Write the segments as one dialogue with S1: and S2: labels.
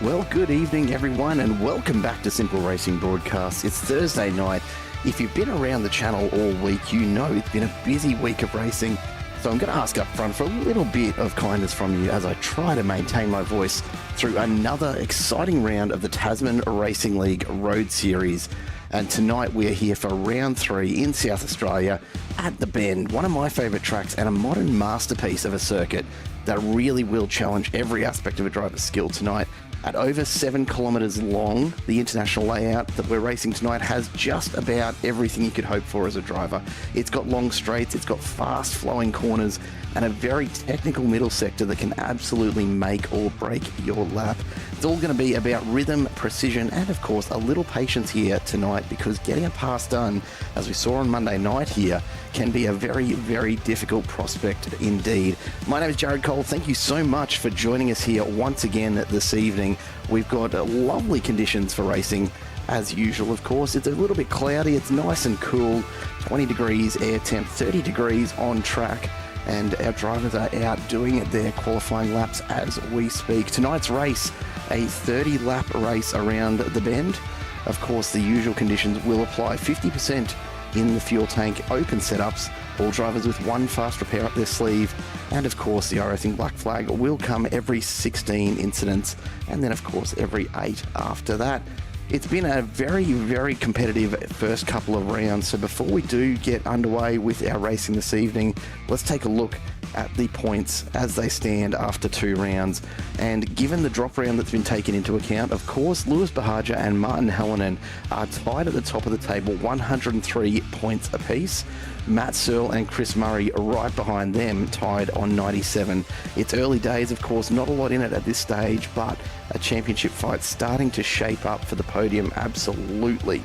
S1: Well, good evening, everyone, and welcome back to Simple Racing Broadcasts. It's Thursday night. If you've been around the channel all week, you know it's been a busy week of racing. So I'm going to ask up front for a little bit of kindness from you as I try to maintain my voice through another exciting round of the Tasman Racing League Road Series. And tonight we're here for round 3 in South Australia at the Bend, one of my favourite tracks and a modern masterpiece of a circuit that really will challenge every aspect of a driver's skill tonight. At over 7 kilometres long, the international layout that we're racing tonight has just about everything you could hope for as a driver. It's got long straights, it's got fast flowing corners, and a very technical middle sector that can absolutely make or break your lap. It's all going to be about rhythm, precision, and of course a little patience here tonight, because getting a pass done, as we saw on Monday night here, can be a very, very difficult prospect indeed. My name is Jared Cole. Thank you so much for joining us here once again this evening. We've got lovely conditions for racing as usual, of course. It's a little bit cloudy, it's nice and cool, 20 degrees air temp, 30 degrees on track, and our drivers are out doing their qualifying laps as we speak. Tonight's race, a 30-lap race around the Bend. Of course, the usual conditions will apply. 50% in the fuel tank, open setups, all drivers with one fast repair up their sleeve, and of course the iRacing black flag will come every 16 incidents, and then of course every 8 after that. It's been a very, very competitive first couple of rounds, so before we do get underway with our racing this evening, let's take a look at the points as they stand after 2 rounds. And given the drop round that's been taken into account, of course, Lewis Bahaja and Martin Hallinan are tied at the top of the table, 103 points apiece. Matt Searle and Chris Murray right behind them, tied on 97. It's early days, of course, not a lot in it at this stage, but a championship fight starting to shape up for the podium, absolutely.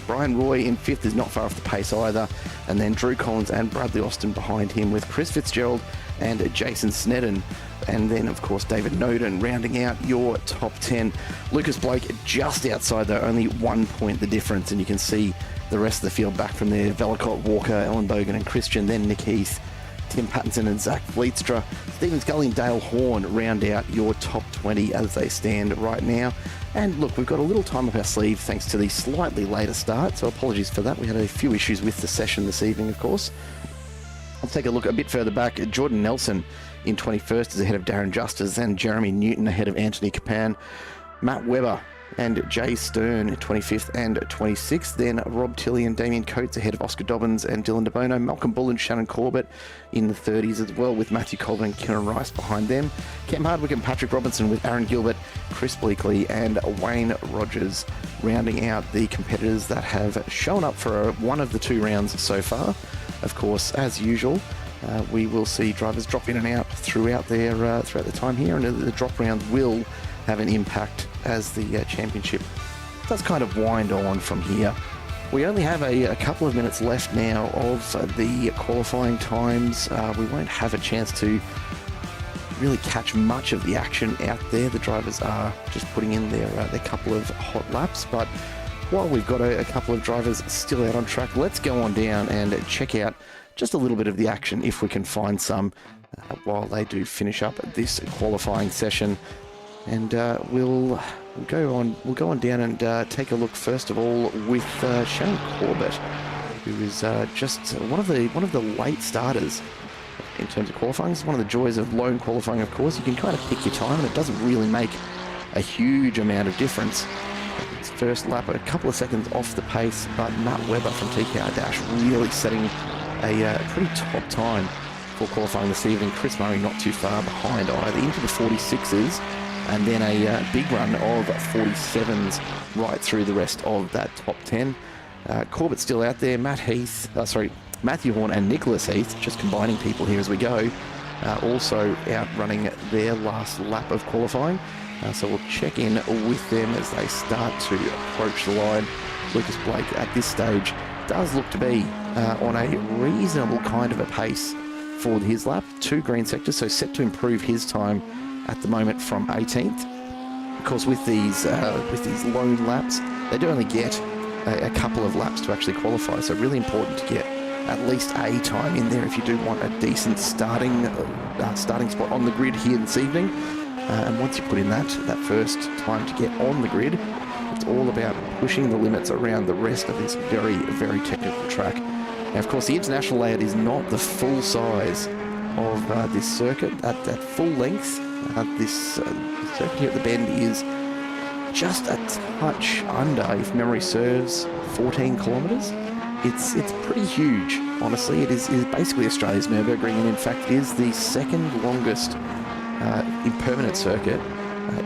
S1: Brian Roy in 5th is not far off the pace either, and then Drew Collins and Bradley Austin behind him, with Chris Fitzgerald and Jason Snedden, and then of course David Noden rounding out your top 10. Lucas Blake just outside though, only 1 point the difference, and you can see the rest of the field back from there. Velicott, Walker, Ellen Bogan and Christian, then Nick Heath, Tim Pattinson and Zach Fleetstra. Stephen Scully and Dale Horn round out your top 20 as they stand right now. And look, we've got a little time up our sleeve thanks to the slightly later start, so apologies for that. We had a few issues with the session this evening, of course. Let's take a look a bit further back. Jordan Nelson in 21st is ahead of Darren Justice, and Jeremy Newton ahead of Anthony Capan. Matt Webber and Jay Stern 25th and 26th. Then Rob Tilley and Damien Coates ahead of Oscar Dobbins and Dylan DeBono. Malcolm Bull and Shannon Corbett in the 30s as well, with Matthew Colvin and Kieran Rice behind them. Cam Hardwick and Patrick Robinson with Aaron Gilbert, Chris Bleakley and Wayne Rogers rounding out the competitors that have shown up for one of the 2 rounds so far. Of course, as usual, we will see drivers drop in and out throughout their time here, and the drop round will have an impact as the championship does kind of wind on from here. We only have a couple of minutes left now of the qualifying times. We won't have a chance to really catch much of the action out there. The drivers are just putting in their couple of hot laps, but while we've got a couple of drivers still out on track, let's go on down and check out just a little bit of the action if we can find some while they do finish up this qualifying session. And we'll go on down and take a look first of all with Shannon Corbett, who is just one of the late starters in terms of qualifying. It's one of the joys of lone qualifying, of course. You can kind of pick your time, and it doesn't really make a huge amount of difference. It's first lap a couple of seconds off the pace, but Matt Webber from TKR Dash really setting a pretty top time for qualifying this evening. Chris Murray not too far behind either, into the 46s. And then a big run of 47s right through the rest of that top 10. Corbett still out there. Matthew Horn and Nicholas Heath, just combining people here as we go, also out running their last lap of qualifying. So we'll check in with them as they start to approach the line. Lucas Blake at this stage does look to be on a reasonable kind of a pace for his lap. 2 green sectors, so set to improve his time at the moment from 18th. Of course, with these lone laps, they do only get a couple of laps to actually qualify, so really important to get at least a time in there if you do want a decent starting spot on the grid here this evening. And once you put in that first time to get on the grid, it's all about pushing the limits around the rest of this very, very technical track. Now, of course, the international layout is not the full size of this circuit. At full length, this circuit here at the Bend is just a touch under, if memory serves, 14 kilometres. It's pretty huge, honestly. It is basically Australia's Nürburgring, and in fact it is the second longest impermanent circuit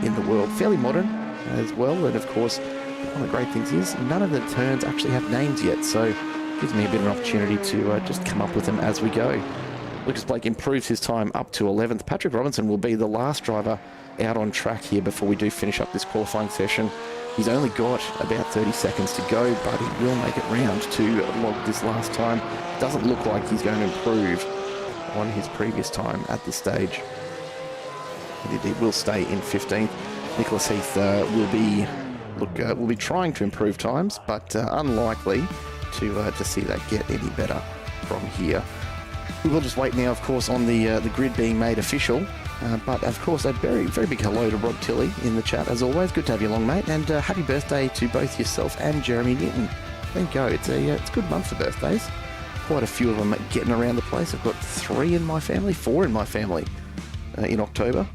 S1: in the world. Fairly modern as well, and of course one of the great things is none of the turns actually have names yet, so it gives me a bit of an opportunity to just come up with them as we go. Lucas Blake improves his time up to 11th. Patrick Robinson will be the last driver out on track here before we do finish up this qualifying session. He's only got about 30 seconds to go, but he will make it round to log this last time. Doesn't look like he's going to improve on his previous time at this stage. And he will stay in 15th. Nicholas Heath will be trying to improve times, but unlikely to see that get any better from here. We will just wait now, of course, on the grid being made official. But, of course, a very, very big hello to Rob Tilley in the chat, as always. Good to have you along, mate. And happy birthday to both yourself and Jeremy Newton. There you go. It's a good month for birthdays. Quite a few of them getting around the place. I've got 4 in my family in October.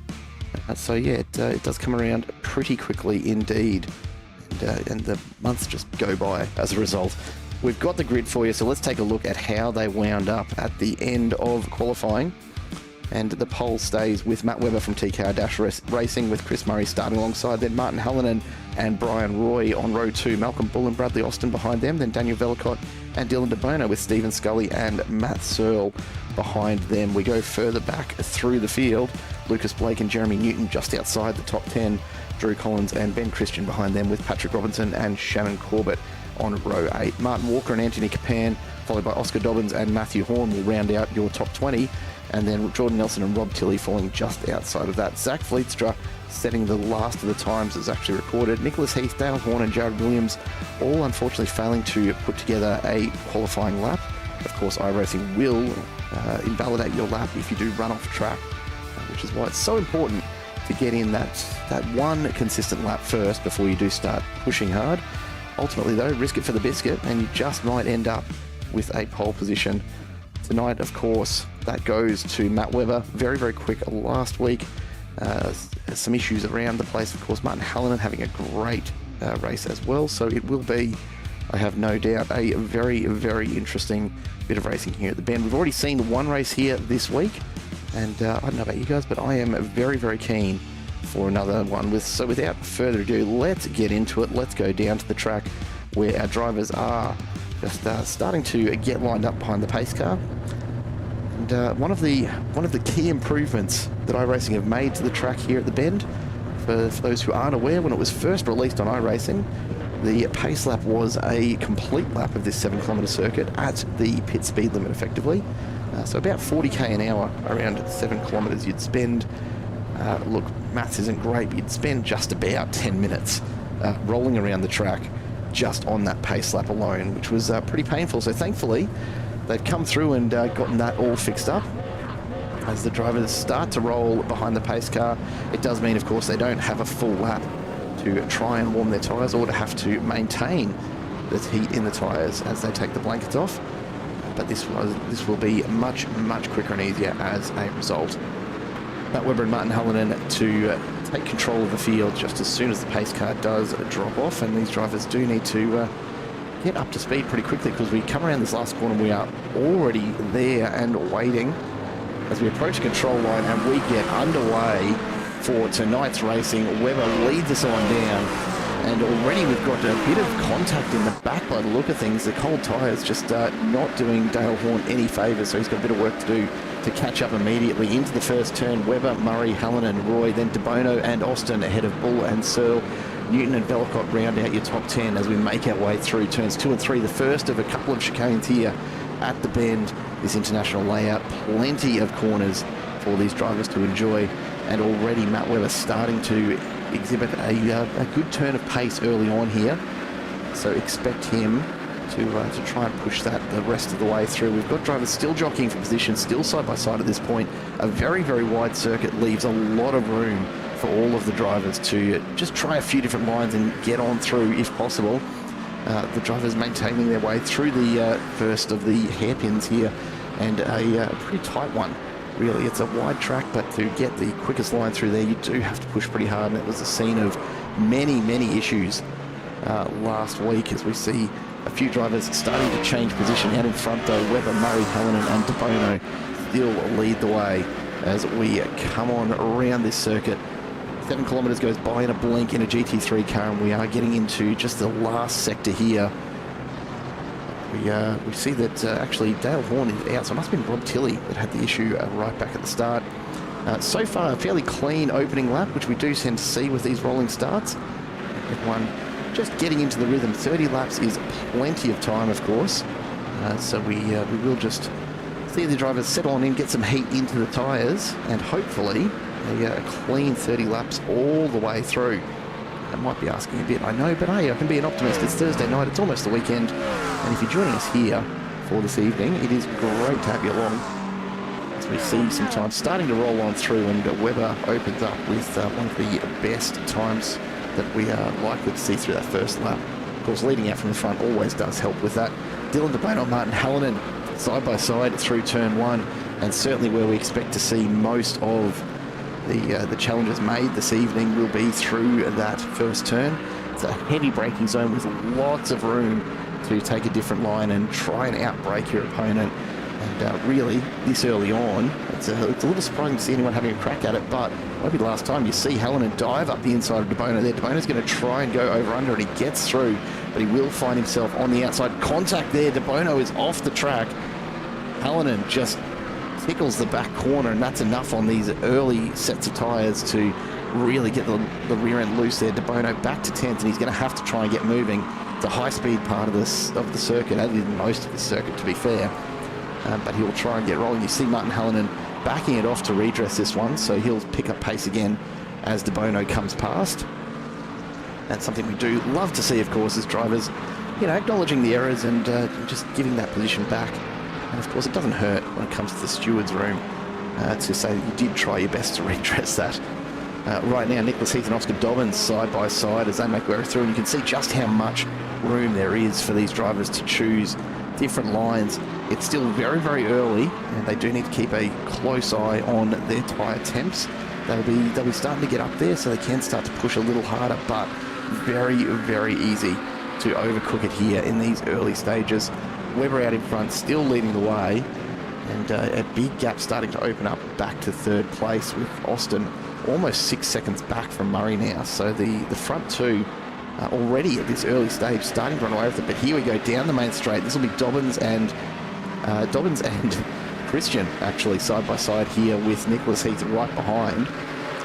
S1: So, yeah, it does come around pretty quickly indeed. And the months just go by as a result. We've got the grid for you, so let's take a look at how they wound up at the end of qualifying. And the pole stays with Matt Webber from TKR Dash Racing, with Chris Murray starting alongside, then Martin Hallinan and Brian Roy on row 2, Malcolm Bull and Bradley Austin behind them, then Daniel Vellacott and Dylan DeBono with Stephen Scully and Matt Searle behind them. We go further back through the field, Lucas Blake and Jeremy Newton just outside the top 10, Drew Collins and Ben Christian behind them, with Patrick Robinson and Shannon Corbett on row 8. Martin Walker and Anthony Capan, followed by Oscar Dobbins and Matthew Horn, will round out your top 20. And then Jordan Nelson and Rob Tilley falling just outside of that. Zach Fleetstra setting the last of the times as actually recorded. Nicholas Heath, Dale Horn and Jared Williams all unfortunately failing to put together a qualifying lap. Of course, iRacing will invalidate your lap if you do run off track, which is why it's so important to get in that one consistent lap first before you do start pushing hard. Ultimately, though, risk it for the biscuit, and you just might end up with a pole position. Tonight, of course, that goes to Matt Webber. Very, very quick last week. Some issues around the place. Of course, Martin Hallinan having a great race as well. So it will be, I have no doubt, a very, very interesting bit of racing here at the Bend. We've already seen one race here this week. And I don't know about you guys, but I am very, very keen for another one. So without further ado, let's get into it. Let's go down to the track where our drivers are just starting to get lined up behind the pace car. And one of the key improvements that iRacing have made to the track here at the Bend, for those who aren't aware, when it was first released on iRacing, the pace lap was a complete lap of this 7-kilometre circuit at the pit speed limit, effectively. So about 40k an hour around 7 kilometres you'd spend. Look, maths isn't great, but you'd spend just about 10 minutes rolling around the track just on that pace lap alone, which was pretty painful. So thankfully, they've come through and gotten that all fixed up. As the drivers start to roll behind the pace car, it does mean, of course, they don't have a full lap to try and warm their tyres or to have to maintain the heat in the tyres as they take the blankets off. But this will be much, much quicker and easier as a result. Matt Webber and Martin Hallinan to take control of the field just as soon as the pace car does drop off, and these drivers do need to get up to speed pretty quickly, because we come around this last corner and we are already there and waiting as we approach the control line and we get underway for tonight's racing. Webber leads us on down, and already we've got a bit of contact in the back by the look of things. The cold tyres just not doing Dale Horn any favours, so he's got a bit of work to do to catch up immediately into the first turn. Webber, Murray, Hallinan, Roy, then DeBono and Austin ahead of Bull and Searle. Newton and Vellacott round out your top 10 as we make our way through turns 2 and 3, the first of a couple of chicanes here at the Bend. This international layout, plenty of corners for these drivers to enjoy, and already Matt Webber starting to exhibit a good turn of pace early on here, so expect him to try and push that the rest of the way through. We've got drivers still jockeying for position, still side by side at this point. A very, very wide circuit leaves a lot of room for all of the drivers to just try a few different lines and get on through if possible. The drivers maintaining their way through the first of the hairpins here, and a pretty tight one. Really, it's a wide track, but to get the quickest line through there, you do have to push pretty hard, and it was the scene of many issues last week, as we see a few drivers starting to change position. Out in front though, Webber, Murray, Hallinan and De Bono still lead the way as we come on around this circuit. 7 kilometres goes by in a blink in a GT3 car, and we are getting into just the last sector here. We see that actually Dale Horn is out, so it must have been Rob Tilley that had the issue right back at the start. So far, a fairly clean opening lap, which we do tend to see with these rolling starts. Everyone just getting into the rhythm. 30 laps is plenty of time, of course. So we will just see the drivers settle on in, get some heat into the tyres, and hopefully a clean 30 laps all the way through. I might be asking a bit, I know, but hey, I can be an optimist. It's Thursday night, it's almost the weekend, and if you're joining us here for this evening, it is great to have you along as we see some time starting to roll on through, and Webber opens up with one of the best times that we are likely to see through that first lap. Of course, leading out from the front always does help with that. Dylan De Bono, Martin Hallinan side by side through turn one, and certainly where we expect to see most of the challenges made this evening will be through that first turn. It's a heavy braking zone with lots of room to take a different line and try and outbrake your opponent. And really, this early on, it's a little surprising to see anyone having a crack at it, but maybe the last time you see Hallinan dive up the inside of De Bono there. De Bono's going to try and go over under, and he gets through, but he will find himself on the outside. Contact there. De Bono is off the track. Hallinan just tickles the back corner, and that's enough on these early sets of tyres to really get the rear end loose there. De Bono back to 10th, and he's going to have to try and get moving. It's a high-speed part of the circuit, as is most of the circuit, to be fair. But he'll try and get rolling. You see Martin Hallinan backing it off to redress this one, so he'll pick up pace again as De Bono comes past. That's something we do love to see, of course, as drivers, acknowledging the errors and just giving that position back. And of course, it doesn't hurt when it comes to the steward's room to say that you did try your best to redress that. Right now, Nicholas Heath and Oscar Dobbins side by side as they make their way through, and you can see just how much room there is for these drivers to choose different lines. It's still very early, and they do need to keep a close eye on their tyre temps. They'll be starting to get up there, so they can start to push a little harder, but very easy to overcook it here in these early stages. Webber out in front, still leading the way, and a big gap starting to open up back to third place, with Austin almost 6 seconds back from Murray now. So the front two already at this early stage starting to run away with it. But here we go down the main straight. This will be Dobbins and Christian actually side by side here, with Nicholas Heath right behind.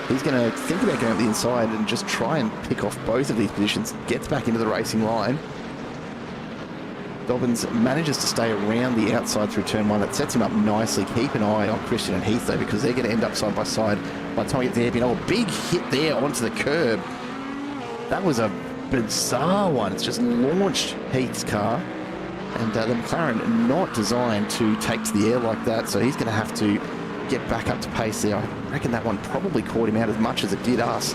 S1: He's going to think about going up the inside and just try and pick off both of these positions. Gets back into the racing line. Dobbins manages to stay around the outside through turn one. That sets him up nicely. Keep an eye on Christian and Heath though, because they're going to end up side by side by the time we get to the hairpin. Oh, a big hit there onto the curb. That was a bizarre one. It's just launched Heath's car, and the McLaren not designed to take to the air like that, so he's going to have to get back up to pace there. I reckon that one probably caught him out as much as it did us,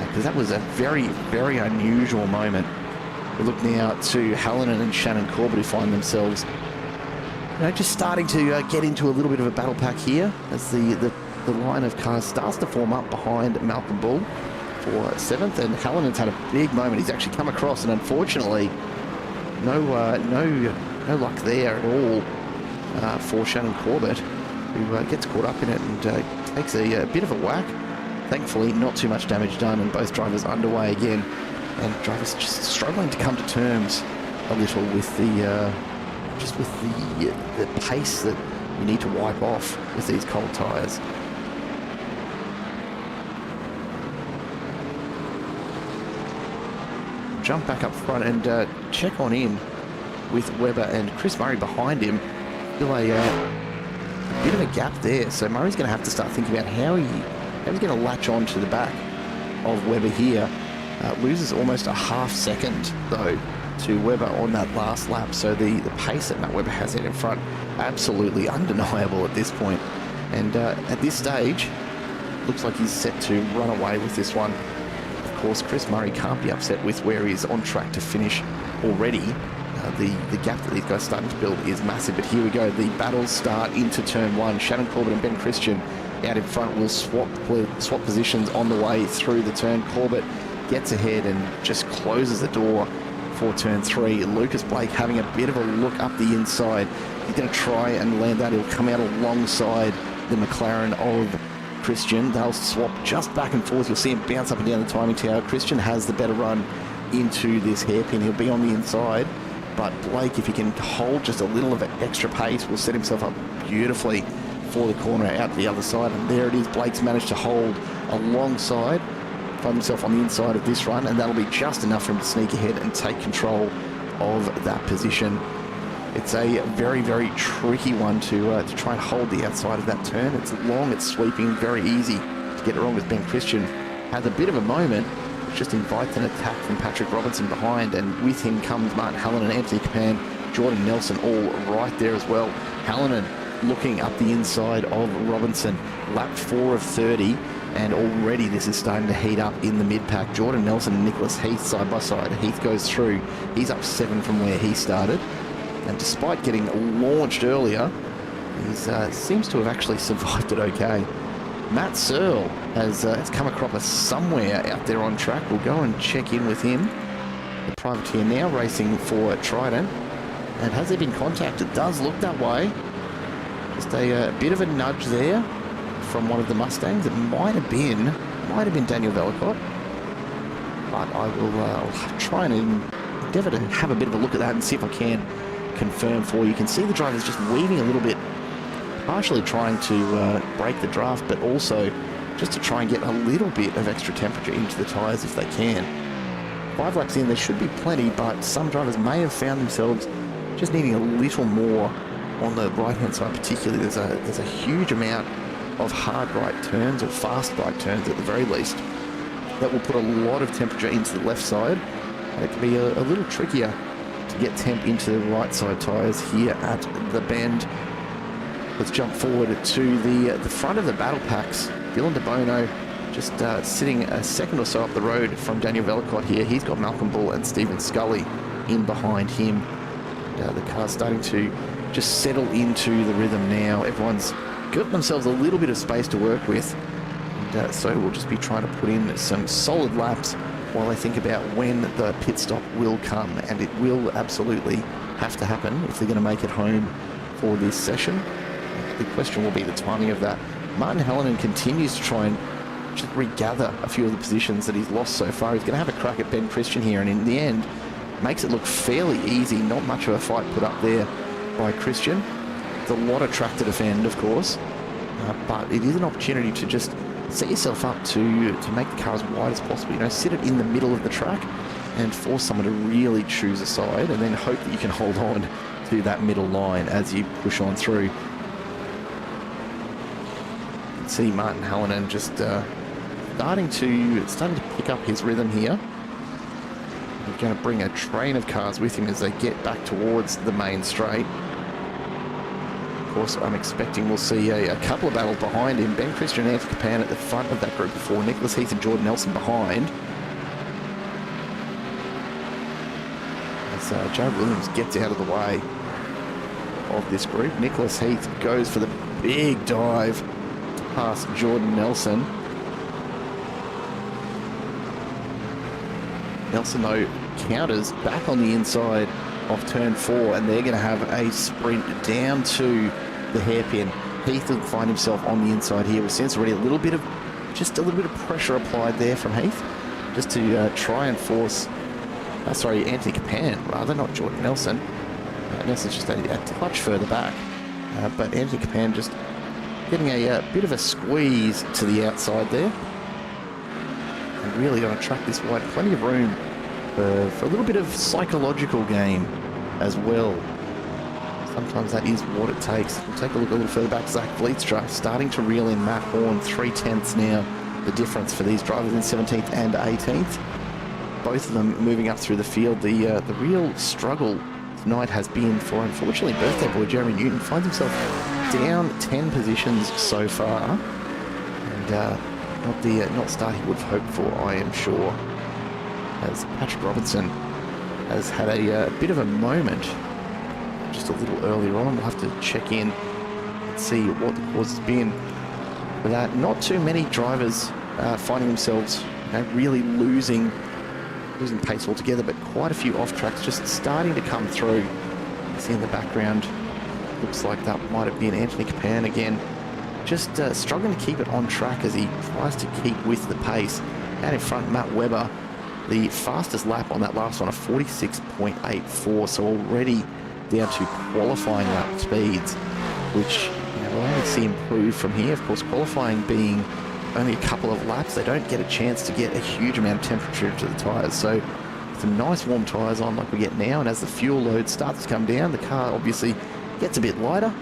S1: because that was a very unusual moment. We look now to Hallinan and Shannon Corbett, who find themselves just starting to get into a little bit of a battle pack here, as the line of cars starts to form up behind Malcolm Bull for 7th, and Hallinan's had a big moment. He's actually come across, and unfortunately no luck there at all for Shannon Corbett, who gets caught up in it and takes a bit of a whack. Thankfully not too much damage done, and both drivers underway again, and drivers just struggling to come to terms a little with the pace that you need to wipe off with these cold tyres. Jump back up front and check on in with Webber and Chris Murray behind him. Still a bit of a gap there, so Murray's going to have to start thinking about how he's going to latch on to the back of Webber here. Loses almost a half second though to Webber on that last lap, so the pace that Matt Webber has in front, absolutely undeniable at this point. And at this stage, looks like he's set to run away with this one. Of course, Chris Murray can't be upset with where he's on track to finish already. The gap that these guys are starting to build is massive, but here we go. The battles start into turn one. Shannon Corbett and Ben Christian out in front will swap positions on the way through the turn. Corbett gets ahead and just closes the door for turn three. Lucas Blake having a bit of a look up the inside. He's going to try and land that. He'll come out alongside the McLaren of Christian. They'll swap just back and forth. You'll see him bounce up and down the timing tower. Christian has the better run into this hairpin. He'll be on the inside, but Blake, if he can hold just a little of extra pace, will set himself up beautifully for the corner out the other side. And there it is. Blake's managed to hold alongside, find himself on the inside of this run, and that'll be just enough for him to sneak ahead and take control of that position. It's a very, very tricky one to try and hold the outside of that turn. It's long, it's sweeping, very easy to get it wrong, as Ben Christian has a bit of a moment, which just invites an attack from Patrick Robinson behind, and with him comes Martin Hallinan, Anthony Capan, Jordan Nelson, all right there as well. Hallinan looking up the inside of Robinson, lap 4 of 30, and already this is starting to heat up in the mid-pack. Jordan Nelson and Nicholas Heath side by side. Heath goes through. He's up 7 from where he started. And despite getting launched earlier, he seems to have actually survived it okay. Matt Searle has come across somewhere out there on track. We'll go and check in with him. The privateer now racing for Trident. And has there been contact? It does look that way. Just a bit of a nudge there from one of the Mustangs. It might have been Daniel Vellacott. But I will I'll try and endeavour to have a bit of a look at that and see if I can confirm for you. You can see the driver's just weaving a little bit, partially trying to break the draft, but also just to try and get a little bit of extra temperature into the tyres if they can. 5 laps in, there should be plenty, but some drivers may have found themselves just needing a little more on the right-hand side particularly. There's a huge amount of hard right turns, or fast right turns at the very least, that will put a lot of temperature into the left side, and it can be a little trickier to get temp into the right side tyres here at the bend. Let's jump forward to the front of the battle packs. Dylan DeBono just sitting a second or so up the road from Daniel Vellacott here. He's got Malcolm Bull and Stephen Scully in behind him. And, the car's starting to just settle into the rhythm now. Everyone's got themselves a little bit of space to work with. And, so we'll just be trying to put in some solid laps while I think about when the pit stop will come, and it will absolutely have to happen if they're going to make it home for this session. The question will be the timing of that. Martin Hallinan continues to try and just regather a few of the positions that he's lost so far. He's going to have a crack at Ben Christian here, and in the end makes it look fairly easy. Not much of a fight put up there by Christian. It's a lot of track to defend, of course, but it is an opportunity to just set yourself up to make the car as wide as possible. You know, sit it in the middle of the track and force someone to really choose a side, and then hope that you can hold on to that middle line as you push on through. You can see Martin Hallinan just starting to pick up his rhythm here. He's going to bring a train of cars with him as they get back towards the main straight. Of course, I'm expecting we'll see a couple of battles behind him. Ben Christian and Anthony Capan at the front of that group before. Nicholas Heath and Jordan Nelson behind. As Joe Williams gets out of the way of this group. Nicholas Heath goes for the big dive past Jordan Nelson. Nelson, though, counters back on the inside of turn 4, and they're going to have a sprint down to the hairpin. Heath will find himself on the inside here. We've seen already a little bit of pressure applied there from Heath, just to try and force, Anthony Capan rather, not Jordan Nelson. Nelson's just a touch further back, but Anthony Capan just getting a bit of a squeeze to the outside there. And really going to track this wide, plenty of room for a little bit of psychological game as well. Sometimes that is what it takes. We'll take a look a little further back. Zach Vlietstra starting to reel in Matt Horn, 3/10 now, the difference for these drivers in 17th and 18th. Both of them moving up through the field. The real struggle tonight has been for, unfortunately, birthday boy Jeremy Newton. Finds himself down 10 positions so far. And not start he would have hoped for, I am sure, as Patrick Robinson has had a bit of a moment just a little earlier on. We'll have to check in and see what the cause has been for that. Not too many drivers finding themselves really losing pace altogether, but quite a few off tracks just starting to come through. You see in the background, looks like that might have been Anthony Capan again, just struggling to keep it on track as he tries to keep with the pace. Out in front, Matt Webber, the fastest lap on that last one, a 46.84, so already down to qualifying lap speeds, which we'll only see improve from here. Of course, qualifying being only a couple of laps, they don't get a chance to get a huge amount of temperature into the tyres. So with some nice warm tyres on like we get now, and as the fuel load starts to come down, the car obviously gets a bit lighter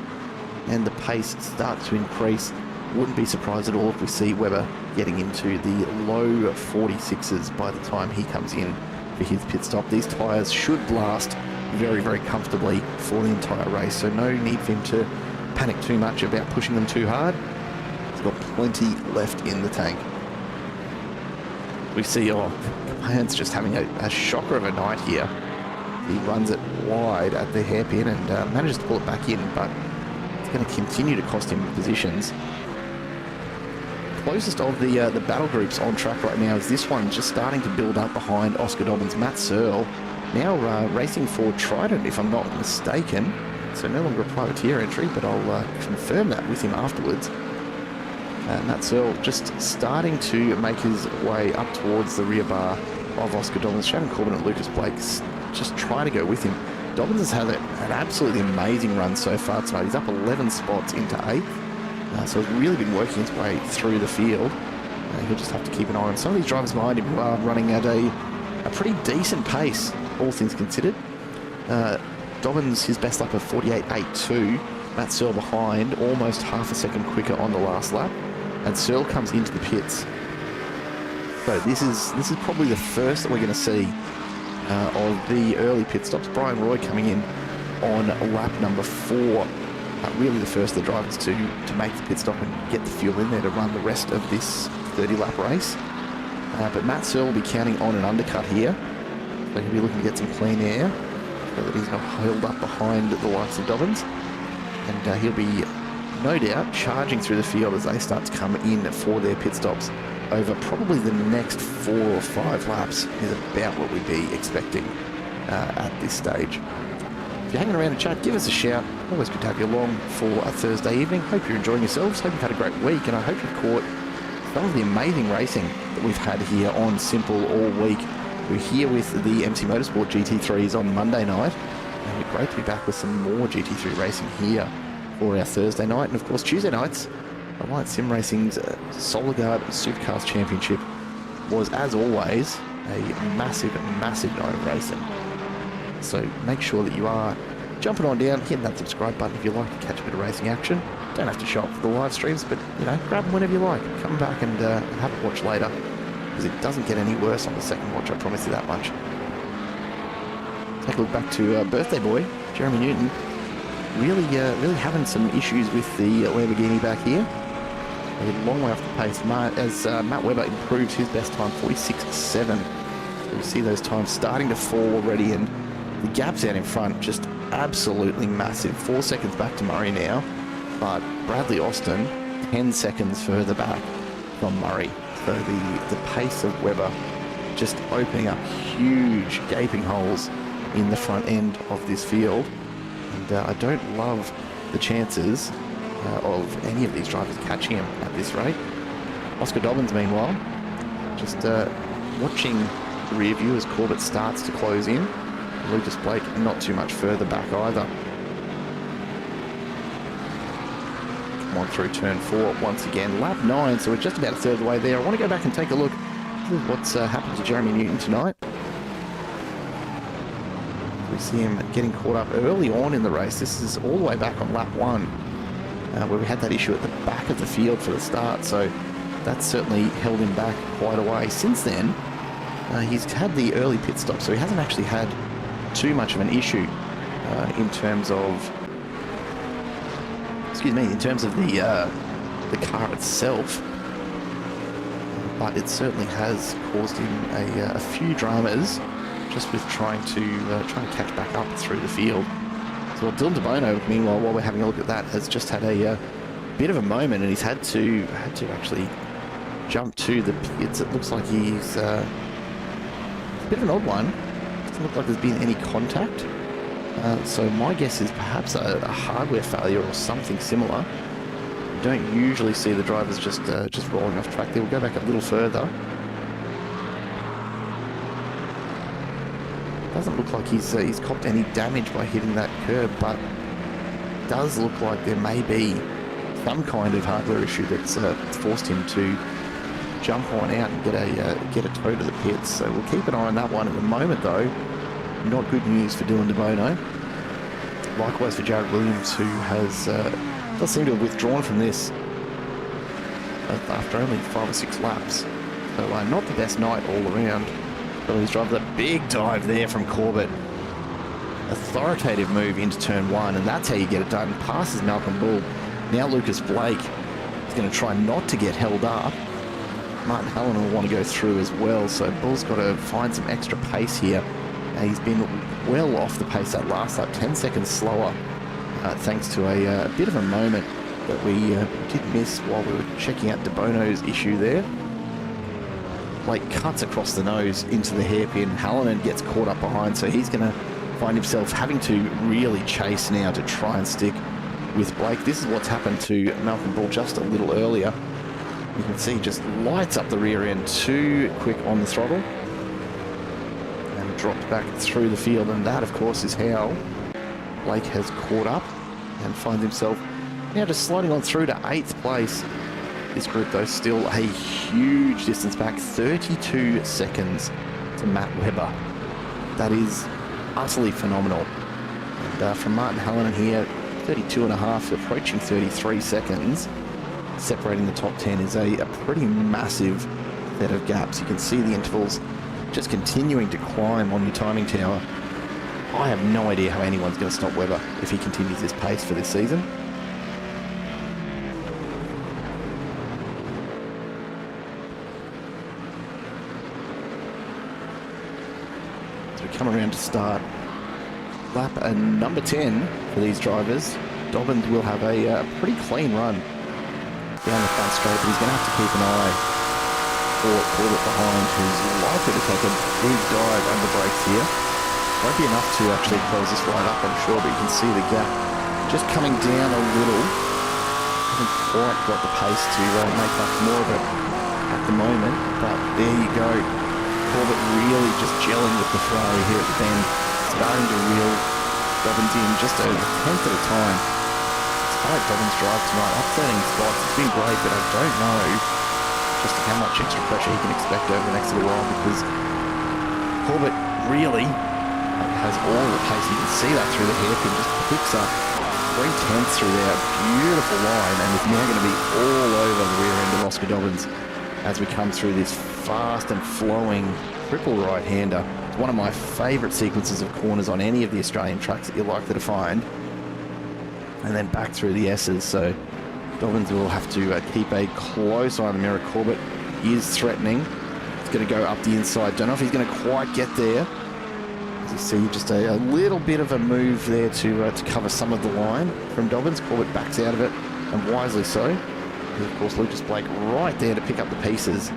S1: and the pace starts to increase. Wouldn't be surprised at all if we see Webber getting into the low 46s by the time he comes in for his pit stop. These tyres should last very, very comfortably for the entire race, so no need for him to panic too much about pushing them too hard. He's got plenty left in the tank. We see, Capan's just having a shocker of a night here. He runs it wide at the hairpin and manages to pull it back in, but it's going to continue to cost him positions. Closest of the battle groups on track right now is this one, just starting to build up behind Oscar Dobbins. Matt Searle now racing for Trident, if I'm not mistaken. So no longer a privateer entry, but I'll confirm that with him afterwards. Matt Searle just starting to make his way up towards the rear bar of Oscar Dobbins. Shannon Corbin and Lucas Blake just try to go with him. Dobbins has had an absolutely amazing run so far tonight. He's up 11 spots into 8th. So he's really been working his way through the field. He'll just have to keep an eye on some of these drivers behind him who are running at a pretty decent pace, all things considered. Dobbins, his best lap of 48.82. Matt Searle behind, almost half a second quicker on the last lap. And Searle comes into the pits. So this is probably the first that we're going to see of the early pit stops. Brian Roy coming in on lap number 4. Really the first of the drivers to make the pit stop and get the fuel in there to run the rest of this 30-lap race. But Matt Searle will be counting on an undercut here. So he'll be looking to get some clean air so that he's not held up behind the likes of Dobbins. And he'll be, no doubt, charging through the field as they start to come in for their pit stops over probably the next 4 or 5 laps is about what we'd be expecting at this stage. If you're hanging around and chat, give us a shout. Always good to have you along for a Thursday evening. Hope you're enjoying yourselves. Hope you've had a great week, and I hope you've caught some of the amazing racing that we've had here on Simple all week. We're here with the MC Motorsport GT3s on Monday night, and we're great to be back with some more GT3 racing here for our Thursday night. And of course, Tuesday nights, Alliance Sim Racing's Solarguard Supercars Championship was, as always, a massive, massive night of racing. So make sure that you are jumping on down, hitting that subscribe button if you like to catch a bit of racing action. Don't have to show up for the live streams, but grab them whenever you like. Come back and have a watch later, because it doesn't get any worse on the second watch, I promise you that much. Take a look back to birthday boy Jeremy Newton, really having some issues with the Lamborghini back here. A long way off the pace. As Matt Webber improves his best time, 46.7. So you see those times starting to fall already, and the gaps out in front just absolutely massive. 4 seconds back to Murray now, but Bradley Austin 10 seconds further back from Murray. So the pace of Webber just opening up huge gaping holes in the front end of this field. And I don't love the chances of any of these drivers catching him at this rate. Oscar Dobbins, meanwhile, just watching the rear view as Corbett starts to close in. Lucas Blake not too much further back either. Come on through turn 4 once again. Lap 9, so we're just about a third of the way there. I want to go back and take a look at what's happened to Jeremy Newton tonight. We see him getting caught up early on in the race. This is all the way back on lap 1, where we had that issue at the back of the field for the start, so that's certainly held him back quite a way. Since then, he's had the early pit stop, so he hasn't actually had too much of an issue in terms of the car itself. but it certainly has caused him a few dramas just with trying to catch back up through the field. So Dylan De Bono, meanwhile, while we're having a look at that, has just had a bit of a moment, and he's had to actually jump to the pits. It looks like he's a bit of an odd one. Doesn't look like there's been any contact. So my guess is perhaps a hardware failure or something similar. You don't usually see the drivers just rolling off track there. We'll go back a little further. Doesn't look like he's copped any damage by hitting that curb, but it does look like there may be some kind of hardware issue that's forced him to jump on out and get a tow to the pits. So we'll keep an eye on that one. At the moment, though, not good news for Dylan De Bono. Likewise for Jared Williams, who does seem to have withdrawn from this after only 5 or 6 laps. So not the best night all around. But he's driving a big dive there from Corbett. Authoritative move into turn 1, and that's how you get it done. Passes Malcolm Bull. Now Lucas Blake is going to try not to get held up. Martin Halloran will want to go through as well, so Bull's got to find some extra pace here. He's been well off the pace that last lap, 10 seconds slower, thanks to a bit of a moment that we did miss while we were checking out De Bono's issue there. Blake cuts across the nose into the hairpin. Halloran gets caught up behind, so he's going to find himself having to really chase now to try and stick with Blake. This is what's happened to Malcolm Bull just a little earlier. You can see he just lights up the rear end too quick on the throttle and dropped back through the field, and that of course is how Blake has caught up and finds himself now just sliding on through to 8th place. This group, though, still a huge distance back, 32 seconds to Matt Webber. That is utterly phenomenal. And from Martin Halloran here, 32 and a half, approaching 33 seconds. Separating the top 10 is a pretty massive set of gaps. You can see the intervals just continuing to climb on your timing tower. I have no idea how anyone's going to stop Webber if he continues this pace for this season. Come around to start lap number 10 for these drivers. Dobbins will have a pretty clean run down the front straight, but he's going to have to keep an eye for Corbett behind, who's likely to take a big dive under brakes here. Won't be enough to actually close this right up, I'm sure, but you can see the gap just coming down a little. Hasn't quite got the pace to make much more of it at the moment, but there you go. Corbett really just gelling with the Ferrari here at the bend, starting to reel Dobbins in just a tenth at a time. Despite Dobbins' drive tonight, up 13 spots, it's been great, but I don't know just how much extra pressure he can expect over the next little while, because Corbett really has all the pace. You can see that through the hairpin, just picks up 3/10 through there, beautiful line, and is now going to be all over the rear end of Oscar Dobbins as we come through this fast and flowing triple right-hander. It's one of my favourite sequences of corners on any of the Australian tracks that you're likely to find. And then back through the S's, so Dobbins will have to keep a close eye on the mirror. Corbett is threatening. He's going to go up the inside. Don't know if he's going to quite get there. As you see, just a little bit of a move there to cover some of the line from Dobbins. Corbett backs out of it, and wisely so. And of course, Lucas Blake right there to pick up the pieces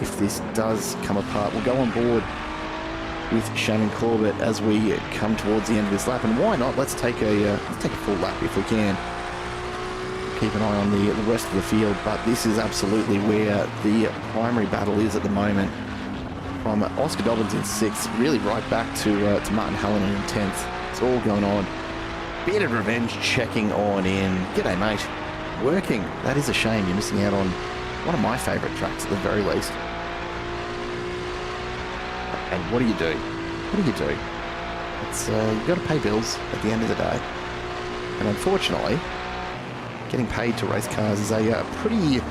S1: if this does come apart. We'll go on board with Shannon Corbett as we come towards the end of this lap, and why not? Let's take a full lap if we can. Keep an eye on the rest of the field, but this is absolutely where the primary battle is at the moment. From Oscar Dobbins in 6th, really right back to Martin Halloran in 10th. It's all going on. Bit of revenge checking on in. G'day, mate. Working. That is a shame. You're missing out on one of my favourite tracks at the very least. And what do you do? What do you do? It's you've got to pay bills at the end of the day. And unfortunately, getting paid to race cars is a pretty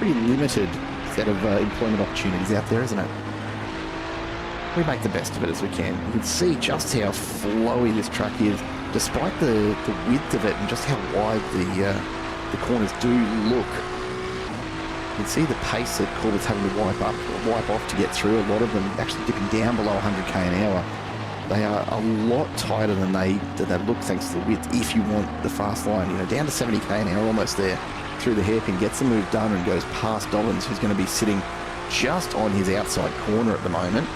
S1: limited set of employment opportunities out there, isn't it? We make the best of it as we can. You can see just how flowy this track is, despite the width of it and just how wide the corners do look. can see the pace that Corbett's having to wipe off to get through. A lot of them actually dipping down below 100k an hour. They are a lot tighter than they look thanks to the width if you want the fast line. You know, down to 70k an hour, almost there through the hairpin, gets the move done and goes past Dobbins, who's going to be sitting just on his outside corner at the moment.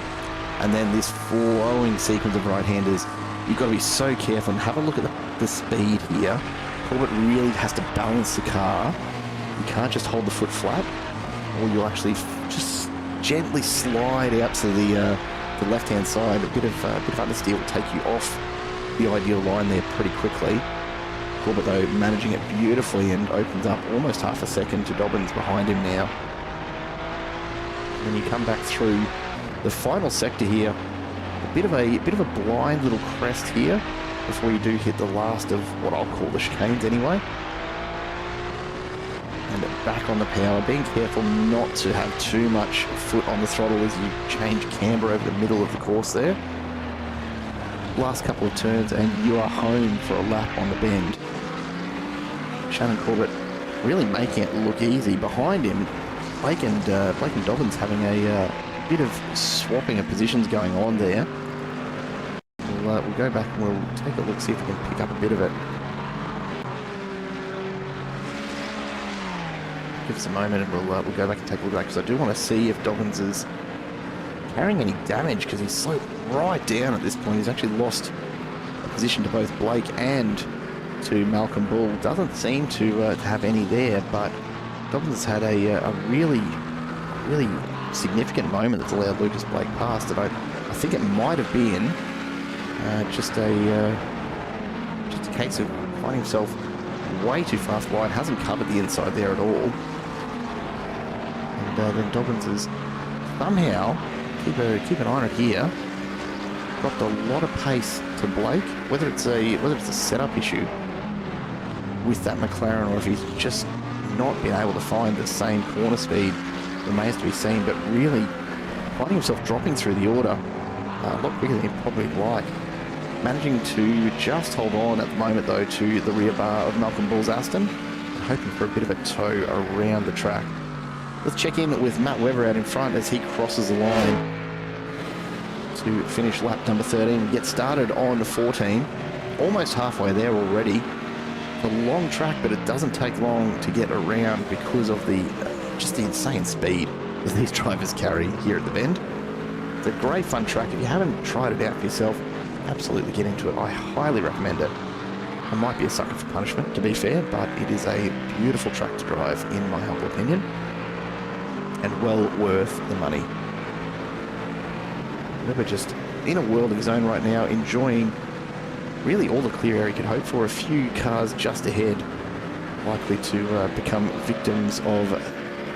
S1: And then this flowing sequence of right-handers, you've got to be so careful and have a look at the speed here. Corbett really has to balance the car. You can't just hold the foot flat, or you'll actually just gently slide out to the left-hand side. A bit of understeer will take you off the ideal line there pretty quickly. Corbett, though, managing it beautifully and opens up almost half a second to Dobbins behind him now. When you come back through the final sector here, a bit of a blind little crest here before you do hit the last of what I'll call the chicanes anyway. And back on the power, being careful not to have too much foot on the throttle as you change camber over the middle of the course there. Last couple of turns and you are home for a lap on the bend. Shannon Corbett really making it look easy. Behind him, Blake and Dobbins having a bit of swapping of positions going on there. We'll go back and we'll take a look, see if we can pick up a bit of it. Give us a moment and we'll go back and take a look at that, because I do want to see if Dobbins is carrying any damage, because he's slowed right down at this point. He's actually lost a position to both Blake and to Malcolm Bull. Doesn't seem to have any there, but Dobbins has had a really significant moment that's allowed Lucas Blake past it. I think it might have been just a case of finding himself way too fast wide, hasn't covered the inside there at all. And then Dobbins has somehow, keep an eye on it here, dropped a lot of pace to Blake. Whether it's a setup issue with that McLaren, or if he's just not been able to find the same corner speed, remains to be seen. But really finding himself dropping through the order a lot quicker than he'd probably like. Managing to just hold on at the moment, though, to the rear bar of Malcolm Bull's Aston, hoping for a bit of a tow around the track. Let's check in with Matt Webber out in front as he crosses the line to finish lap number 13 and get started on 14. Almost halfway there already. It's a long track, but it doesn't take long to get around because of just the insane speed that these drivers carry here at the bend. It's a great fun track. If you haven't tried it out for yourself, absolutely get into it. I highly recommend it. I might be a sucker for punishment, to be fair, but it is a beautiful track to drive, in my humble opinion, and well worth the money. We're just in a world of his own right now, enjoying really all the clear air he could hope for. A few cars just ahead, likely to become victims of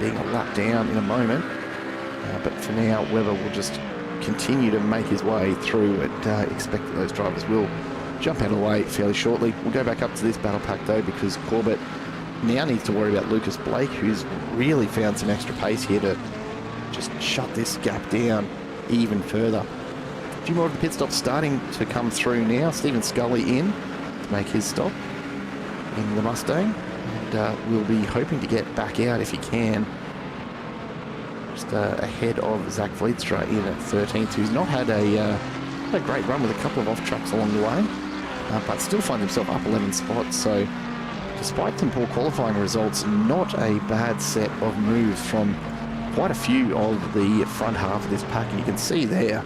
S1: being a lap down in a moment. But for now, Webber will just continue to make his way through and expect that those drivers will jump out of the way fairly shortly. We'll go back up to this battle pack, though, because Corbett now needs to worry about Lucas Blake, who's really found some extra pace here to just shut this gap down even further. A few more of the pit stops starting to come through now. Stephen Scully in to make his stop in the Mustang, and we'll be hoping to get back out if he can. Just ahead of Zach Vlietstra in at 13th, who's not had a great run with a couple of off tracks along the way, but still finds himself up 11 spots. So despite some poor qualifying results, not a bad set of moves from quite a few of the front half of this pack. And you can see there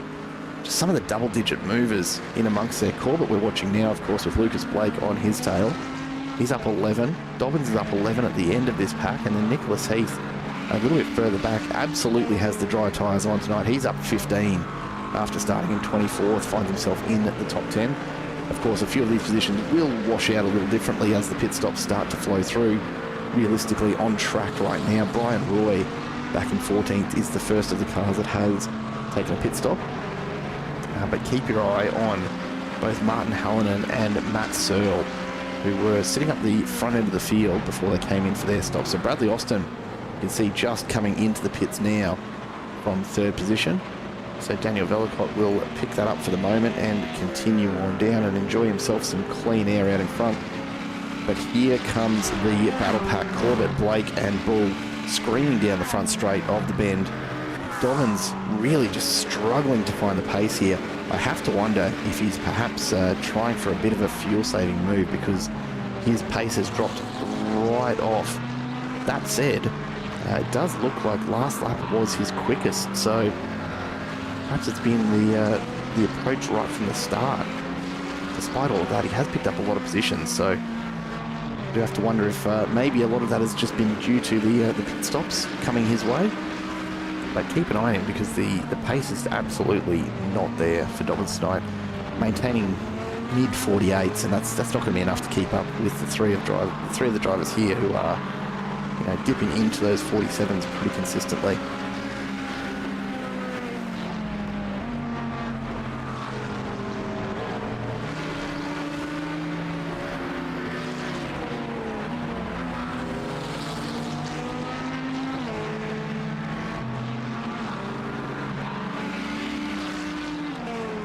S1: just some of the double-digit movers in amongst there. Corbett we're watching now, of course, with Lucas Blake on his tail. He's up 11. Dobbins is up 11 at the end of this pack, and then Nicholas Heath a little bit further back absolutely has the dry tyres on tonight. He's up 15 after starting in 24th, finds himself in at the top 10. Of course, a few of these positions will wash out a little differently as the pit stops start to flow through. Realistically, on track right now, Brian Roy, back in 14th, is the first of the cars that has taken a pit stop. But keep your eye on both Martin Hallinan and Matt Searle, who were sitting up the front end of the field before they came in for their stop. So Bradley Austin, you can see just coming into the pits now from third position. So Daniel Velicott will pick that up for the moment and continue on down and enjoy himself some clean air out in front. But here comes the battle pack. Corbett, Blake and Bull screaming down the front straight of the bend. Dobbins really just struggling to find the pace here. I have to wonder if he's perhaps trying for a bit of a fuel-saving move, because his pace has dropped right off. That said, it does look like last lap was his quickest, so perhaps it's been the approach right from the start. Despite all of that, he has picked up a lot of positions, so I do have to wonder if maybe a lot of that has just been due to the pit stops coming his way. But keep an eye on him, because the pace is absolutely not there for Dobbins tonight. Maintaining mid 48s, and that's not going to be enough to keep up with the three of the drivers here who are, you know, dipping into those 47s pretty consistently.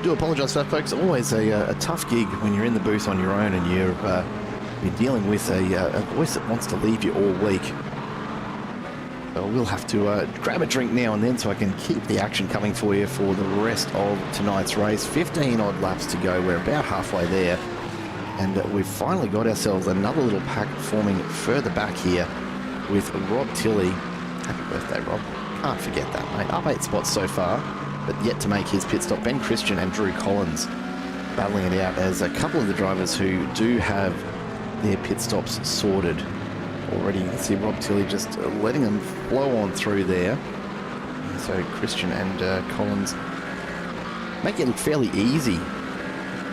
S1: Do apologise for that, folks. Always a tough gig when you're in the booth on your own and you're dealing with a voice that wants to leave you all week. So we'll have to grab a drink now and then so I can keep the action coming for you for the rest of tonight's race. 15 odd laps to go. We're about halfway there, and we've finally got ourselves another little pack forming further back here with Rob Tilley. Happy birthday, Rob. Can't forget that, mate. Up 8 spots so far, but yet to make his pit stop. Ben Christian and Drew Collins battling it out as a couple of the drivers who do have their pit stops sorted already. You can see Rob Tilley just letting them flow on through there. So Christian and Collins make it look fairly easy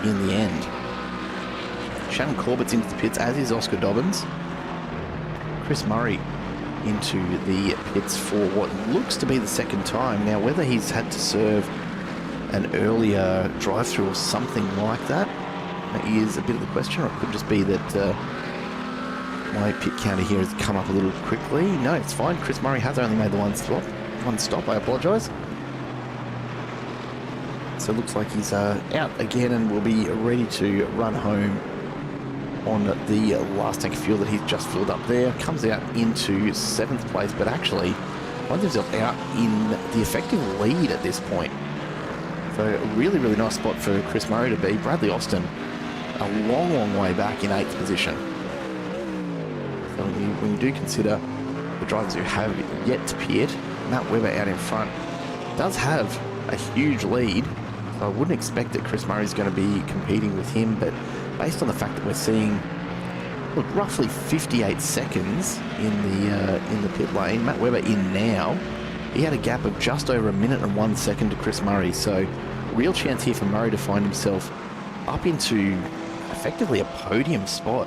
S1: in the end. Shannon Corbett's into the pits, as is Oscar Dobbins. Chris Murray into the pits for what looks to be the second time. Now, whether he's had to serve an earlier drive-through or something like that is a bit of the question, or it could just be that my pit counter here has come up a little quickly. No, it's fine. Chris Murray has only made the one stop. I apologise. So it looks like he's out again and will be ready to run home on the last tank of fuel that he's just filled up there. Comes out into 7th place, but actually finds himself out in the effective lead at this point. So a really, really nice spot for Chris Murray to be. Bradley Austin a long, long way back in 8th position. So when you do consider the drivers who have yet to pit, Matt Webber out in front does have a huge lead. So I wouldn't expect that Chris Murray's going to be competing with him, but based on the fact that we're seeing, look, roughly 58 seconds in the pit lane, Matt Webber in now, he had a gap of just over 1 minute and 1 second to Chris Murray. So real chance here for Murray to find himself up into effectively a podium spot,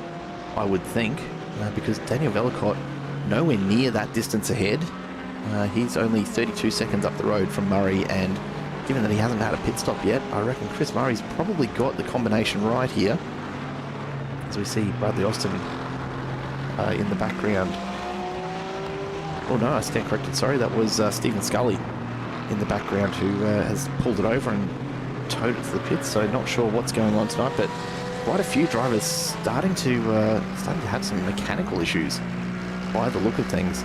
S1: I would think, because Daniel Vellacott nowhere near that distance ahead. He's only 32 seconds up the road from Murray, and given that he hasn't had a pit stop yet, I reckon Chris Murray's probably got the combination right here. As we see Bradley Austin in the background. Oh no, I stand corrected, sorry, that was Stephen Scully in the background who has pulled it over and towed it to the pits, so not sure what's going on tonight, but quite a few drivers starting to have some mechanical issues by the look of things.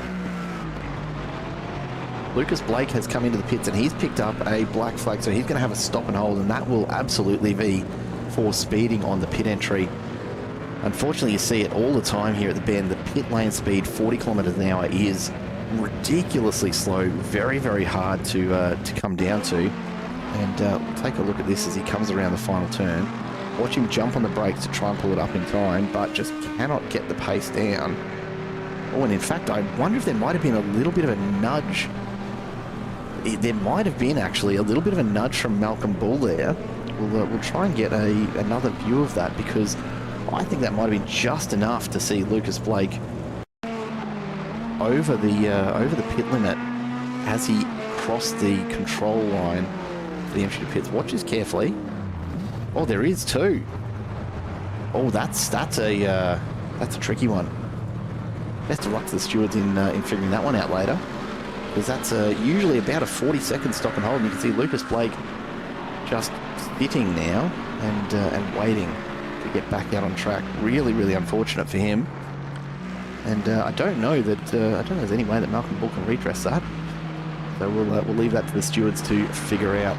S1: Lucas Blake has come into the pits and he's picked up a black flag, so he's going to have a stop and hold, and that will absolutely be for speeding on the pit entry. Unfortunately, you see it all the time here at the bend. The pit lane speed, 40 kilometers an hour, is ridiculously slow, very, very hard to come down to. And we'll take a look at this as he comes around the final turn. Watch him jump on the brakes to try and pull it up in time, but just cannot get the pace down. Oh, and in fact, I wonder if there might have been a little bit of a nudge. There might have been actually a little bit of a nudge from Malcolm Bull there. We'll try and get another view of that, because I think that might have been just enough to see Lucas Blake over the pit limit as he crossed the control line for the entry to pits. Watch this carefully. Oh, there is two. Oh, that's a tricky one. Best of luck to the stewards in figuring that one out later, because that's usually about a 40-second stop and hold. And you can see Lucas Blake just sitting now and waiting to get back out on track. Really, really unfortunate for him. And I don't know that there's any way that Malcolm Bull can redress that. So we'll leave that to the stewards to figure out.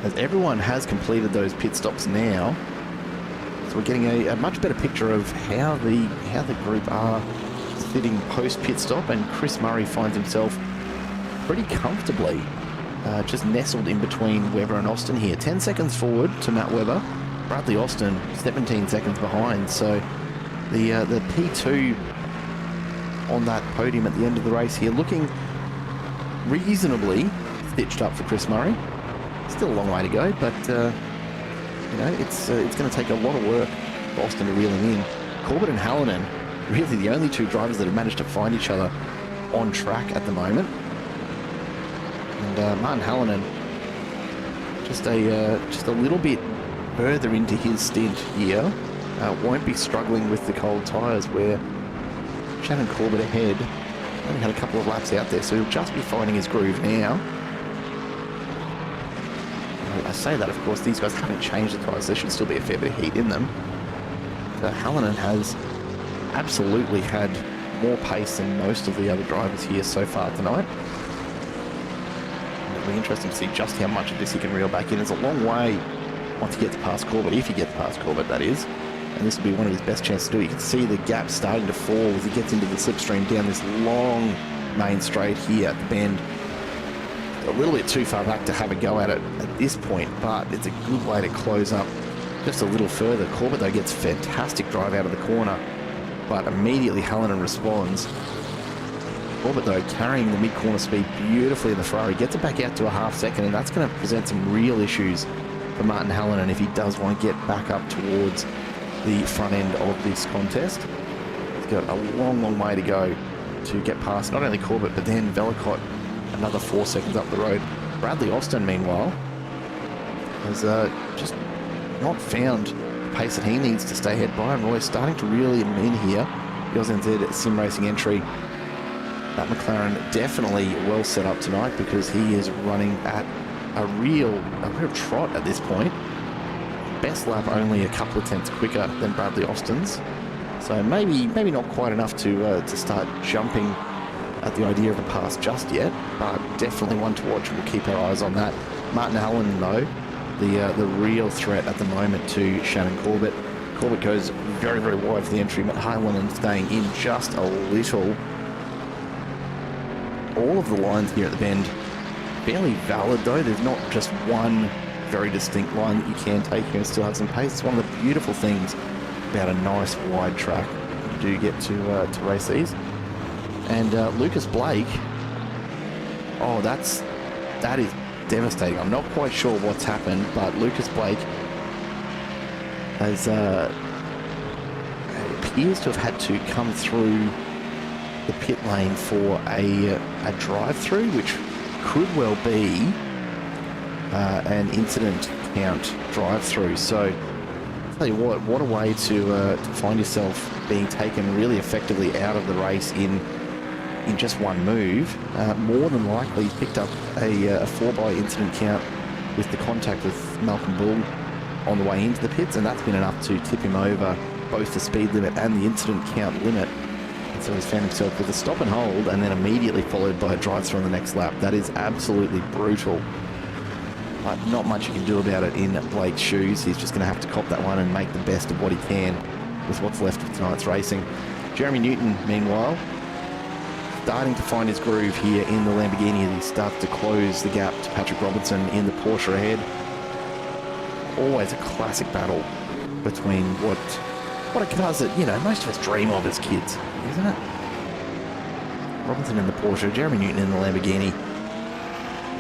S1: As everyone has completed those pit stops now, so we're getting a much better picture of how the group are sitting post pit stop, and Chris Murray finds himself pretty comfortably just nestled in between Webber and Austin here. 10 seconds forward to Matt Webber. Bradley Austin 17 seconds behind. So the P2 on that podium at the end of the race here, looking reasonably stitched up for Chris Murray. Still a long way to go, but you know, it's going to take a lot of work for Austin to reel him in. Corbett and Hallinan, really the only two drivers that have managed to find each other on track at the moment. And Martin Hallinan just a little bit further into his stint here, won't be struggling with the cold tyres, where Shannon Corbett ahead only had a couple of laps out there, so he'll just be finding his groove now. I say that, of course, these guys haven't changed the tyres. There should still be a fair bit of heat in them. Hallinan has absolutely had more pace than most of the other drivers here so far tonight. And it'll be interesting to see just how much of this he can reel back in. It's a long way once he gets past Corbett, if he gets past Corbett, that is. And this will be one of his best chances to do it. You can see the gap starting to fall as he gets into the slipstream down this long main straight here at the bend. A little bit too far back to have a go at it at this point, but it's a good way to close up just a little further. Corbett, though, gets fantastic drive out of the corner, but immediately Hallinan responds. Corbett, though, carrying the mid-corner speed beautifully in the Ferrari, gets it back out to a half second, and that's going to present some real issues for Martin Hallinan if he does want to get back up towards the front end of this contest. He's got a long, long way to go to get past not only Corbett, but then Velicott another 4 seconds up the road. Bradley Austin, meanwhile, has just not found the pace that he needs to stay ahead. Brian Roy starting to reel him in here. The AusNZ sim racing entry. That McLaren definitely well set up tonight, because he is running at a real trot at this point. Best lap only a couple of tenths quicker than Bradley Austin's. So maybe not quite enough to start jumping at the idea of a pass just yet, but definitely one to watch, and we'll keep our eyes on that. Martin Allen, though, the real threat at the moment to Shannon Corbett. Corbett goes very, very wide for the entry, but Hallinan staying in just a little. All of the lines here at the bend fairly valid, though. There's not just one very distinct line that you can take here and still have some pace. It's one of the beautiful things about a nice wide track. You do get to race these. And Lucas Blake, that is devastating. I'm not quite sure what's happened, but Lucas Blake has appears to have had to come through the pit lane for a drive-through, which could well be an incident count drive-through. So I'll tell you what a way to find yourself being taken really effectively out of the race in just one move. More than likely picked up a 4-by incident count with the contact with Malcolm Bull on the way into the pits, and that's been enough to tip him over both the speed limit and the incident count limit. And so he's found himself with a stop and hold, and then immediately followed by a drive-through on the next lap. That is absolutely brutal. But not much you can do about it in Blake's shoes. He's just going to have to cop that one and make the best of what he can with what's left of tonight's racing. Jeremy Newton, meanwhile, starting to find his groove here in the Lamborghini as he starts to close the gap to Patrick Robinson in the Porsche ahead. Always a classic battle between what are cars that, you know, most of us dream of as kids, isn't it? Robinson in the Porsche, Jeremy Newton in the Lamborghini.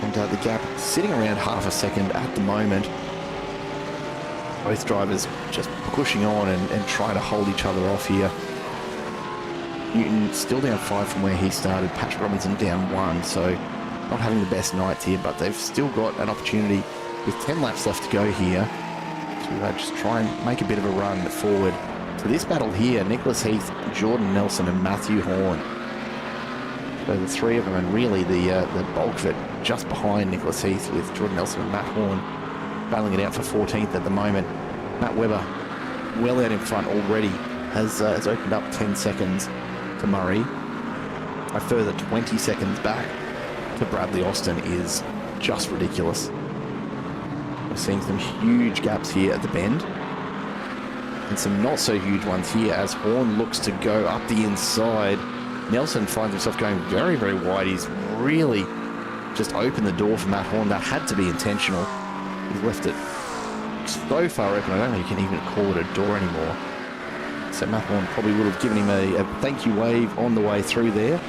S1: And the gap sitting around half a second at the moment. Both drivers just pushing on and trying to hold each other off here. Newton still down 5 from where he started. Patrick Robinson down 1, so not having the best nights here, but they've still got an opportunity with 10 laps left to go here to just try and make a bit of a run forward. So this battle here, Nicholas Heath, Jordan Nelson and Matthew Horn. So the three of them, and really the bulk of it just behind Nicholas Heath, with Jordan Nelson and Matt Horn battling it out for 14th at the moment. Matt Webber well out in front already has opened up 10 seconds to Murray. A further 20 seconds back to Bradley Austin is just ridiculous. We're seeing some huge gaps here at the bend, and some not so huge ones here as Horn looks to go up the inside. Nelson finds himself going very, very wide. He's really just opened the door for Matt Horn. That had to be intentional. He's left it so far open, I don't know if you can even call it a door anymore. So Matt Horn probably would have given him a thank you wave on the way through there.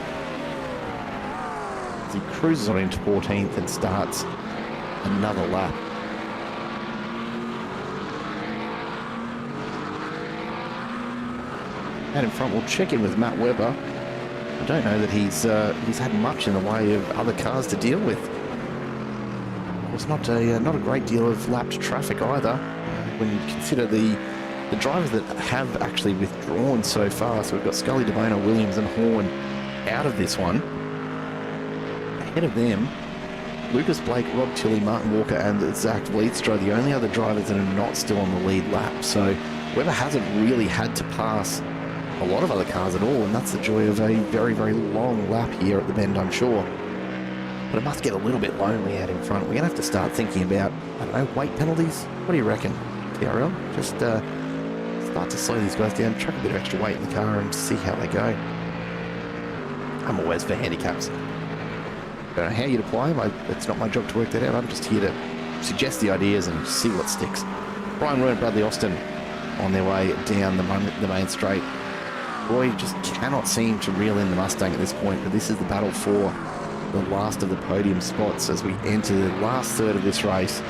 S1: As he cruises on into 14th and starts another lap. And in front, we'll check in with Matt Webber. I don't know that he's had much in the way of other cars to deal with. It's not a great deal of lapped traffic either, when you consider the drivers that have actually withdrawn so far. So we've got Scully, DeBono, Williams and Horn out of this one. Ahead of them, Lucas Blake, Rob Tilley, Martin Walker and Zach Leedstra, the only other drivers that are not still on the lead lap. So Webber hasn't really had to pass a lot of other cars at all, and that's the joy of a very, very long lap here at the bend, I'm sure. But it must get a little bit lonely out in front. We're going to have to start thinking about, I don't know, weight penalties? What do you reckon, TRL? Just start to slow these guys down, chuck a bit of extra weight in the car and see how they go. I'm always for handicaps. Don't know how you'd apply them. It's not my job to work that out. I'm just here to suggest the ideas and see what sticks. Brian Roy and Bradley Austin on their way down the main straight. Roy just cannot seem to reel in the Mustang at this point, but this is the battle for the last of the podium spots as we enter the last third of this race.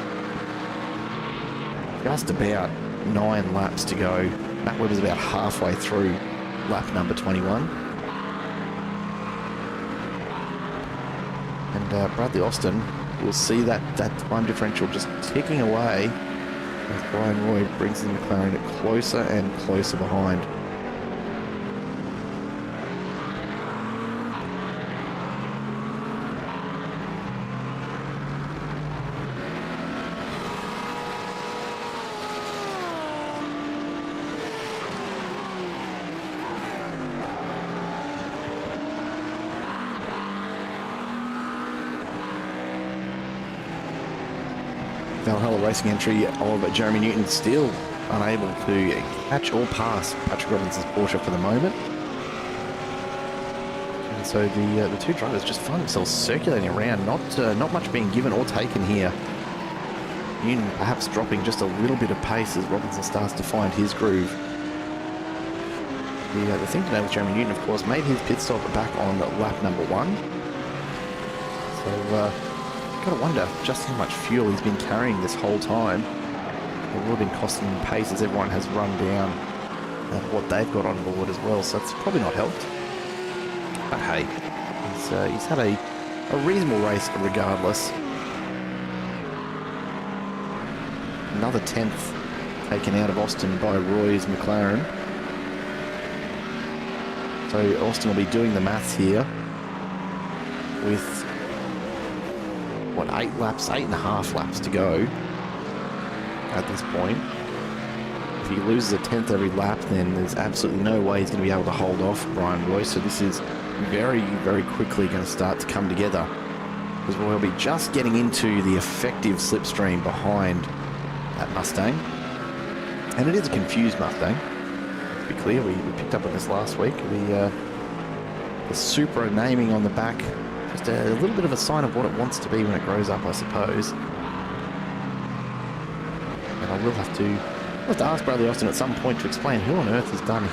S1: Just about 9 laps to go. Matt Webber's about halfway through lap number 21. And Bradley Austin will see that time differential just ticking away as Brian Roy brings the McLaren closer and closer behind. Valhalla Racing entry of Jeremy Newton still unable to catch or pass Patrick Robinson's Porsche for the moment. And so the two drivers just find themselves circulating around, not much being given or taken here. Newton perhaps dropping just a little bit of pace as Robinson starts to find his groove. The thing to know with Jeremy Newton, of course, made his pit stop back on lap number 1. So gotta wonder just how much fuel he's been carrying this whole time. It will have been costing him pace as everyone has run down what they've got on board as well, so it's probably not helped. But hey, he's had a reasonable race regardless. Another 10th taken out of Austin by Roy's McLaren. So Austin will be doing the maths here with 8.5 laps to go at this point. If he loses a 10th every lap, then there's absolutely no way he's going to be able to hold off Brian Roy. So this is very, very quickly going to start to come together, because we'll be just getting into the effective slipstream behind that Mustang. And it is a confused Mustang, to be clear. We picked up on this last week. The Supra naming on the back, just a little bit of a sign of what it wants to be when it grows up, I suppose. And I will have to ask Bradley Austin at some point to explain who on earth has done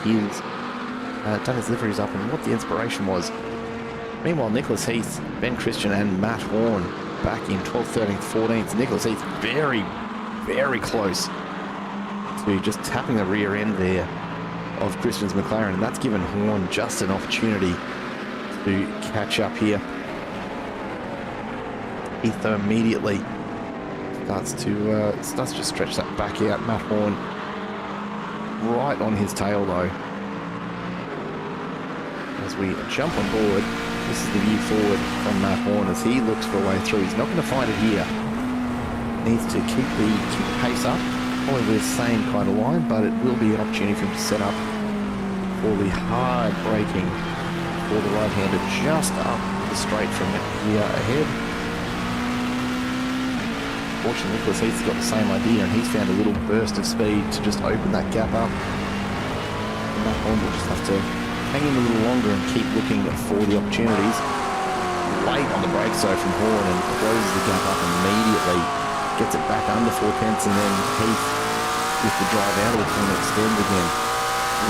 S1: his liveries up and what the inspiration was. Meanwhile, Nicholas Heath, Ben Christian and Matt Horn back in 12th, 13th, 14th. Nicholas Heath very, very close to just tapping the rear end there of Christian's McLaren, and that's given Horn just an opportunity to catch up here. Heath immediately starts to just stretch that back out. Matt Horn right on his tail though. As we jump on board, this is the view forward from Matt Horn as he looks for a way through. He's not going to find it here. Needs to keep the pace up, probably the same kind of line, but it will be an opportunity for him to set up for the hard braking for the right-hander just up the straight from here ahead. Fortunately, Nicholas Heath's got the same idea, and he's found a little burst of speed to just open that gap up. And that one will just have to hang in a little longer and keep looking for the opportunities. Late on the brakes though from Horn, and closes the gap up immediately. Gets it back under 4 tenths, and then Heath with the drive out of the corner extends again.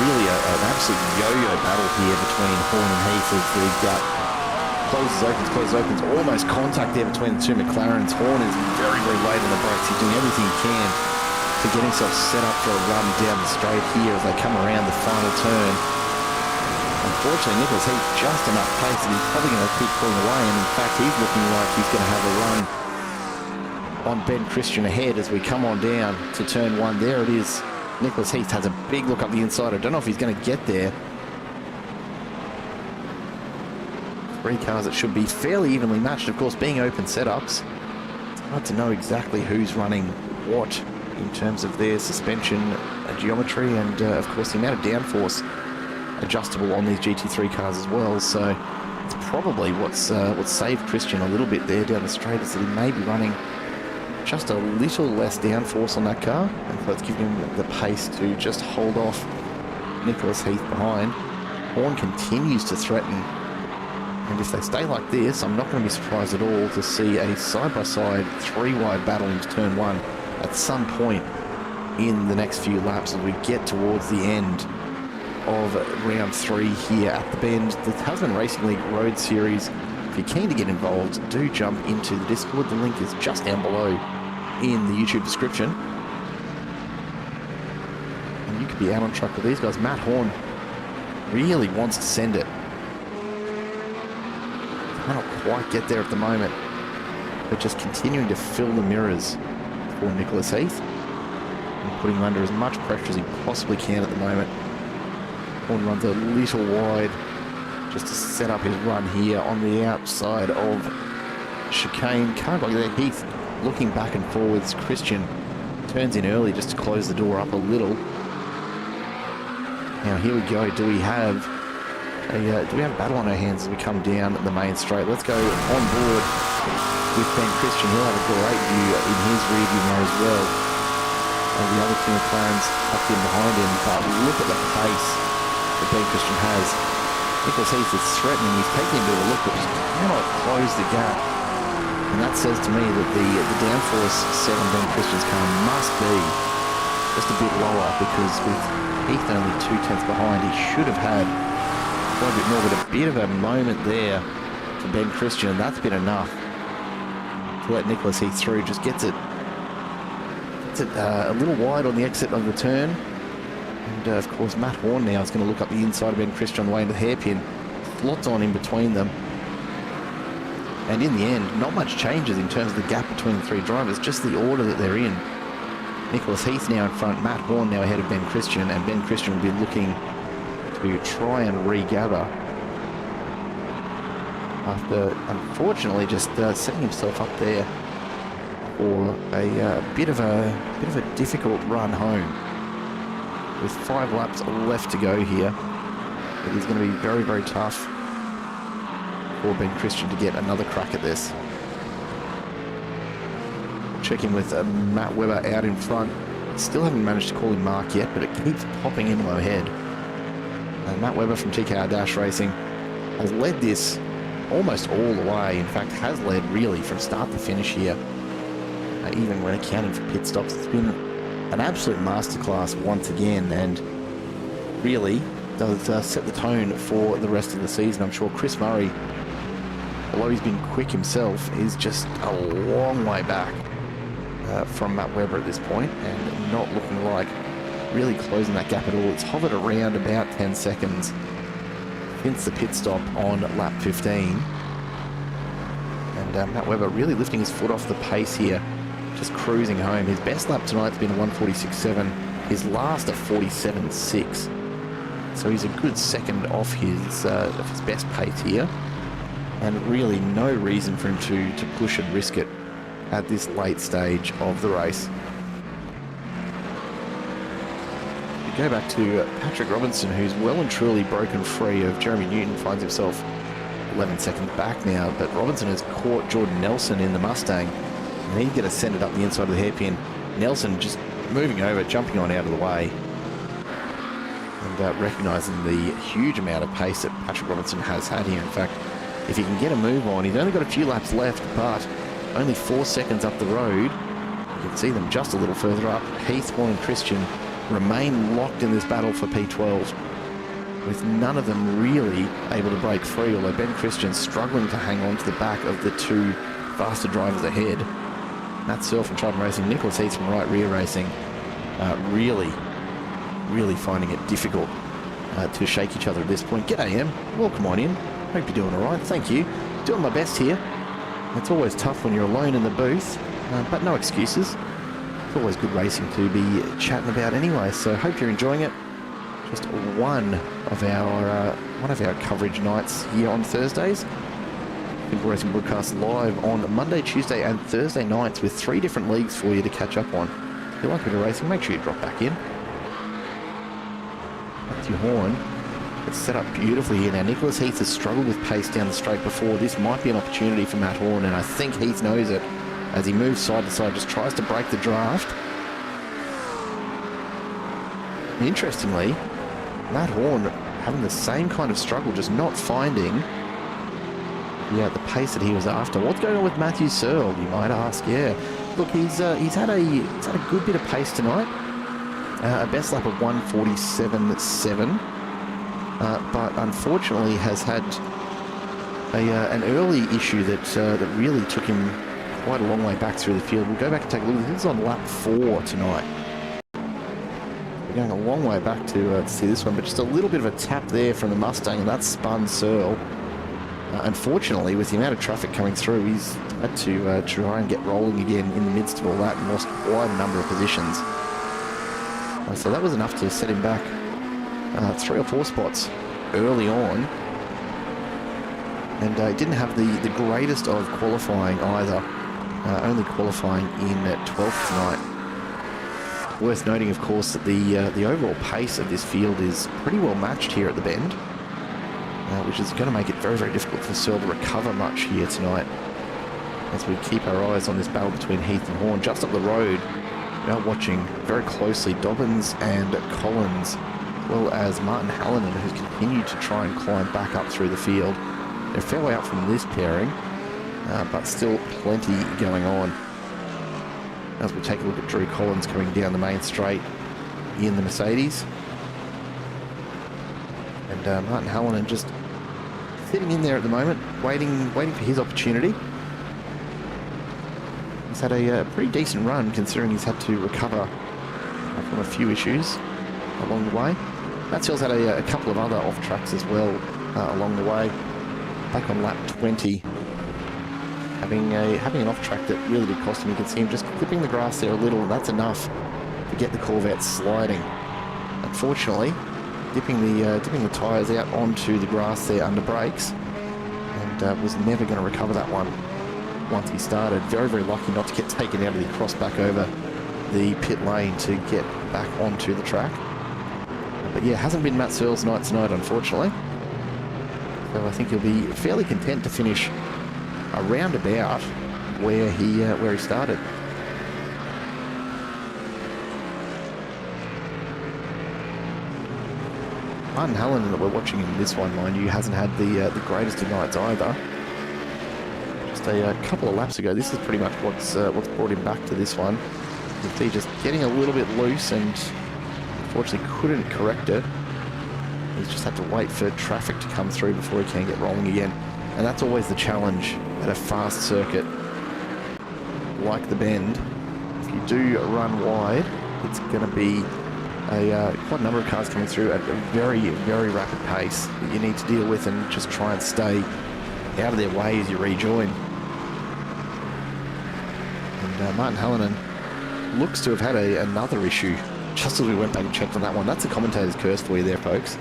S1: Really an absolute yo-yo battle here between Horn and Heath as the gap closes opens, almost contact there between the two McLarens. Horn is very, very late on the brakes. He's doing everything he can to get himself set up for a run down the straight here as they come around the final turn. Unfortunately, Nicholas Heath just enough pace and he's probably going to keep pulling away, and in fact he's looking like he's going to have a run on Ben Christian ahead as we come on down to turn 1. There it is. Nicholas Heath has a big look up the inside. I don't know if he's going to get there. 3 cars that should be fairly evenly matched. Of course, being open setups, it's hard to know exactly who's running what in terms of their suspension geometry, and of course the amount of downforce adjustable on these GT3 cars as well. So it's probably what's saved Christian a little bit there down the straight, is that he may be running just a little less downforce on that car, and so it's giving him the pace to just hold off Nicholas Heath behind. Horn continues to threaten, and if they stay like this, I'm not going to be surprised at all to see a side-by-side 3-wide battle into turn 1 at some point in the next few laps as we get towards the end of round 3 here at the Bend. The Tasman Racing League Road Series, if you're keen to get involved, do jump into the Discord. The link is just down below in the YouTube description. And you could be out on track with these guys. Matt Horn really wants to send it. Cannot quite get there at the moment, but just continuing to fill the mirrors for Nicholas Heath and putting him under as much pressure as he possibly can at the moment. Horn runs a little wide just to set up his run here on the outside of chicane. Can't go there. Heath looking back and forwards. Christian turns in early just to close the door up a little. Now here we go. Do we have a battle on our hands as we come down the main straight? Let's go on board with Ben Christian. He'll have a great view in his rear view mirror as well. And the other two McLarens tucked in behind him. But look at the pace that Ben Christian has. Nicholas Heath is threatening. He's taking him to a look, but just cannot close the gap. And that says to me that the downforce set on Ben Christian's car must be just a bit lower, because with Heath only 2 tenths behind, he should have had quite a bit more, but a bit of a moment there for Ben Christian, and that's been enough to let Nicholas Heath through. Just gets it a little wide on the exit of the turn. And of course Matt Horn now is going to look up the inside of Ben Christian on the way into the hairpin. Lots on in between them. And in the end, not much changes in terms of the gap between the 3 drivers, just the order that they're in. Nicholas Heath now in front, Matt Horn now ahead of Ben Christian, and Ben Christian will be looking to try and regather after unfortunately just setting himself up there for a bit of a difficult run home. With 5 laps left to go here, it is going to be very, very tough for Ben Christian to get another crack at this. Checking with Matt Webber out in front. Still haven't managed to call him Mark yet, but it keeps popping into my head. Matt Webber from TKR Dash Racing has led this almost all the way. In fact, has led really from start to finish here. Even when accounting for pit stops, it's been an absolute masterclass once again, and really does set the tone for the rest of the season. I'm sure Chris Murray, although he's been quick himself, is just a long way back from Matt Webber at this point, and not looking like really closing that gap at all. It's hovered around about 10 seconds since the pit stop on lap 15. And Matt Webber really lifting his foot off the pace here, just cruising home. His best lap tonight's been a 1:46.7, his last a 47.6. So he's a good second off his best pace here, and really no reason for him to push and risk it at this late stage of the race. go back to Patrick Robinson, who's well and truly broken free of Jeremy Newton, finds himself 11 seconds back now, but Robinson has caught Jordan Nelson in the Mustang, and he'd get us sent it up the inside of the hairpin. Nelson just moving over, jumping on out of the way, and recognising the huge amount of pace that Patrick Robinson has had here. In fact, if he can get a move on, he's only got a few laps left, but only 4 seconds up the road. You can see them just a little further up. Heath, Warren and Christian remain locked in this battle for P12, with none of them really able to break free, although Ben Christian struggling to hang on to the back of the two faster drivers ahead. Matt Searle from Trident Racing, Nicholas Heath from Right Rear Racing, really finding it difficult to shake each other at this point. G'day, Em. Welcome on in. Hope you're doing all right. Thank you. Doing my best here. It's always tough when you're alone in the booth, but no excuses. It's always good racing to be chatting about anyway, so hope you're enjoying it. Just one of our coverage nights here on Thursdays. Simple Racing broadcast live on Monday, Tuesday and Thursday nights with 3 different leagues for you to catch up on. If you like a bit of racing, make sure you drop back in. Matthew Horn. It's set up beautifully here now. Nicholas Heath has struggled with pace down the straight before. This might be an opportunity for Matt Horn, and I think Heath knows it as he moves side to side, just tries to break the draft. Interestingly, Matt Horn having the same kind of struggle, just not finding the pace that he was after. What's going on with Matthew Searle, you might ask? Yeah, look, he's had a good bit of pace tonight. A best lap of 1:47.7. But unfortunately has had an early issue that really took him quite a long way back through the field. We'll go back and take a look. This is on lap 4 tonight. We're going a long way back to see this one, but just a little bit of a tap there from the Mustang, and that spun Searle. Unfortunately, with the amount of traffic coming through, he's had to try and get rolling again in the midst of all that and lost quite a number of positions. So that was enough to set him back 3 or 4 spots early on, and didn't have the greatest of qualifying either, only qualifying in 12th tonight. Worth noting, of course, that the overall pace of this field is pretty well matched here at the bend, which is going to make it very, very difficult for Searle to recover much here tonight, as we keep our eyes on this battle between Heath and Horn. Just up the road, we are watching very closely Dobbins and Collins, as well as Martin Hallinan, who's continued to try and climb back up through the field. They're a fair way up from this pairing, but still plenty going on. As we take a look at Drew Collins coming down the main straight in the Mercedes. And Martin Hallinan just sitting in there at the moment, waiting for his opportunity. He's had a pretty decent run, considering he's had to recover from a few issues along the way. Matt Searle's had a couple of other off-tracks as well along the way. Back on lap 20, having an off-track that really did cost him. You can see him just clipping the grass there a little, and that's enough to get the Corvette sliding. Unfortunately, dipping the tyres out onto the grass there under brakes, and was never going to recover that one once he started. Very, very lucky not to get taken out of the cross back over the pit lane to get back onto the track. But yeah, hasn't been Matt Searle's night tonight, unfortunately. So I think he'll be fairly content to finish around about where he started. Martin Hallinan that we're watching in this one, mind you, hasn't had the greatest of nights either. Just a couple of laps ago, this is pretty much what's brought him back to this one. You can see just getting a little bit loose, and unfortunately couldn't correct it. He's just had to wait for traffic to come through before he can get rolling again. And that's always the challenge at a fast circuit like the Bend. If you do run wide, it's going to be quite a number of cars coming through at a very, very rapid pace that you need to deal with, and just try and stay out of their way as you rejoin. And Martin Hallinan looks to have had another issue just as we went back and checked on that one. That's a commentator's curse for you there, folks.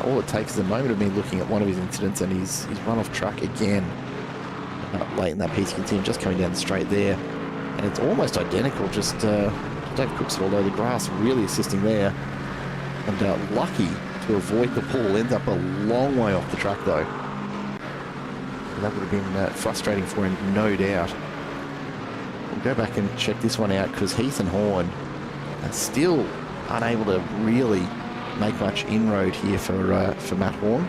S1: All it takes is a moment of me looking at one of his incidents, and he's run off track again late in that piece. You can see him just coming down the straight there, and it's almost identical. Just Dave Cook said, although the grass really assisting there. And lucky to avoid the ball. Ends up a long way off the track though. And that would have been frustrating for him, no doubt. We'll go back and check this one out because Heath and Horn are still unable to really make much inroad here for Matt Horn.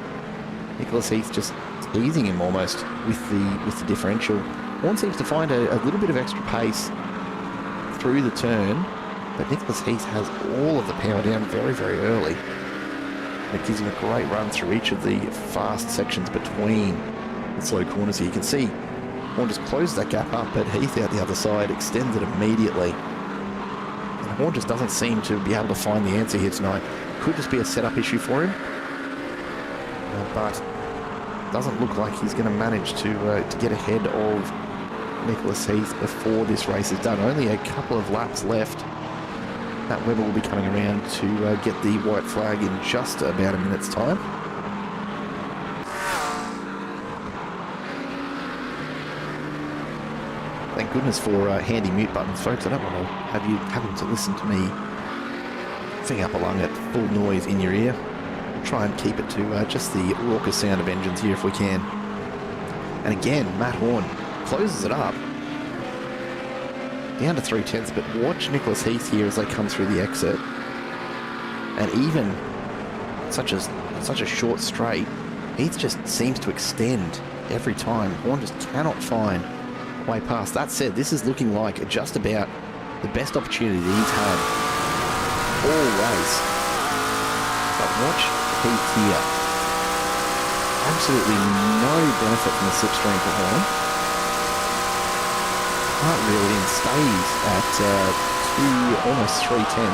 S1: Nicholas Heath just teasing him almost with the differential. Horn seems to find a little bit of extra pace through the turn, but Nicholas Heath has all of the power down very, very early. And it gives him a great run through each of the fast sections between the slow corners here. You can see Horn just closes that gap up, but Heath out the other side extends it immediately. And Horn just doesn't seem to be able to find the answer here tonight. Could just be a setup issue for him, but doesn't look like he's going to manage to get ahead of Nicholas Heath before this race is done. Only a couple of laps left. Matt Webber will be coming around to get the white flag in just about a minute's time. Thank goodness for handy mute buttons, folks. I don't want to have you having to listen to me sing up along at full noise in your ear. We'll try and keep it to just the raucous sound of engines here if we can. And again, Matt Horn closes it up down to 3/10, but watch Nicholas Heath here as they come through the exit. And even such a short straight, Heath just seems to extend every time. Horn just cannot find a way past. That said, this is looking like just about the best opportunity that he's had all race. But watch Heath here. Absolutely no benefit from the slipstream for Horn. Can't reel it in, stays at almost 3/10.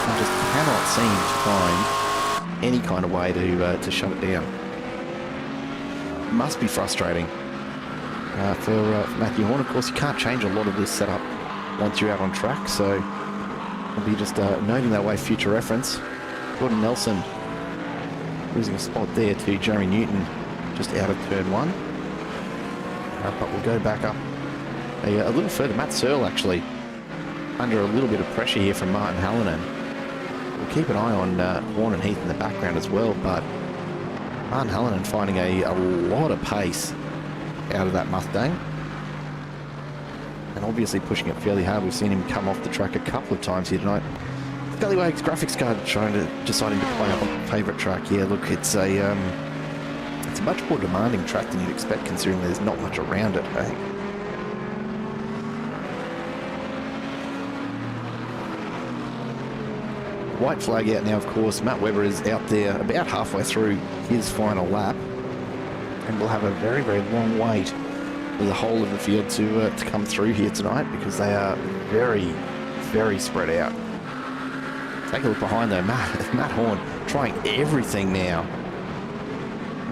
S1: And just cannot seem to find any kind of way to shut it down. Must be frustrating for Matthew Horn. Of course, you can't change a lot of this setup once you're out on track, so we'll be just noting that way future reference. Gordon Nelson losing a spot there to Jeremy Newton just out of turn one. But we'll go back up a little further. Matt Searle actually under a little bit of pressure here from Martin Hallinan. We'll keep an eye on Horn and Heath in the background as well, but Martin Hallinan finding a lot of pace out of that Mustang. And obviously pushing it fairly hard. We've seen him come off the track a couple of times here tonight. Scallywag's graphics card deciding to play up on a favourite track. Yeah, look, it's a much more demanding track than you'd expect, considering there's not much around it, eh? White flag out now, of course. Matt Webber is out there about halfway through his final lap, and we'll have a very, very long wait for the whole of the field to come through here tonight, because they are very, very spread out. Take a look behind though. Matt Horn trying everything now.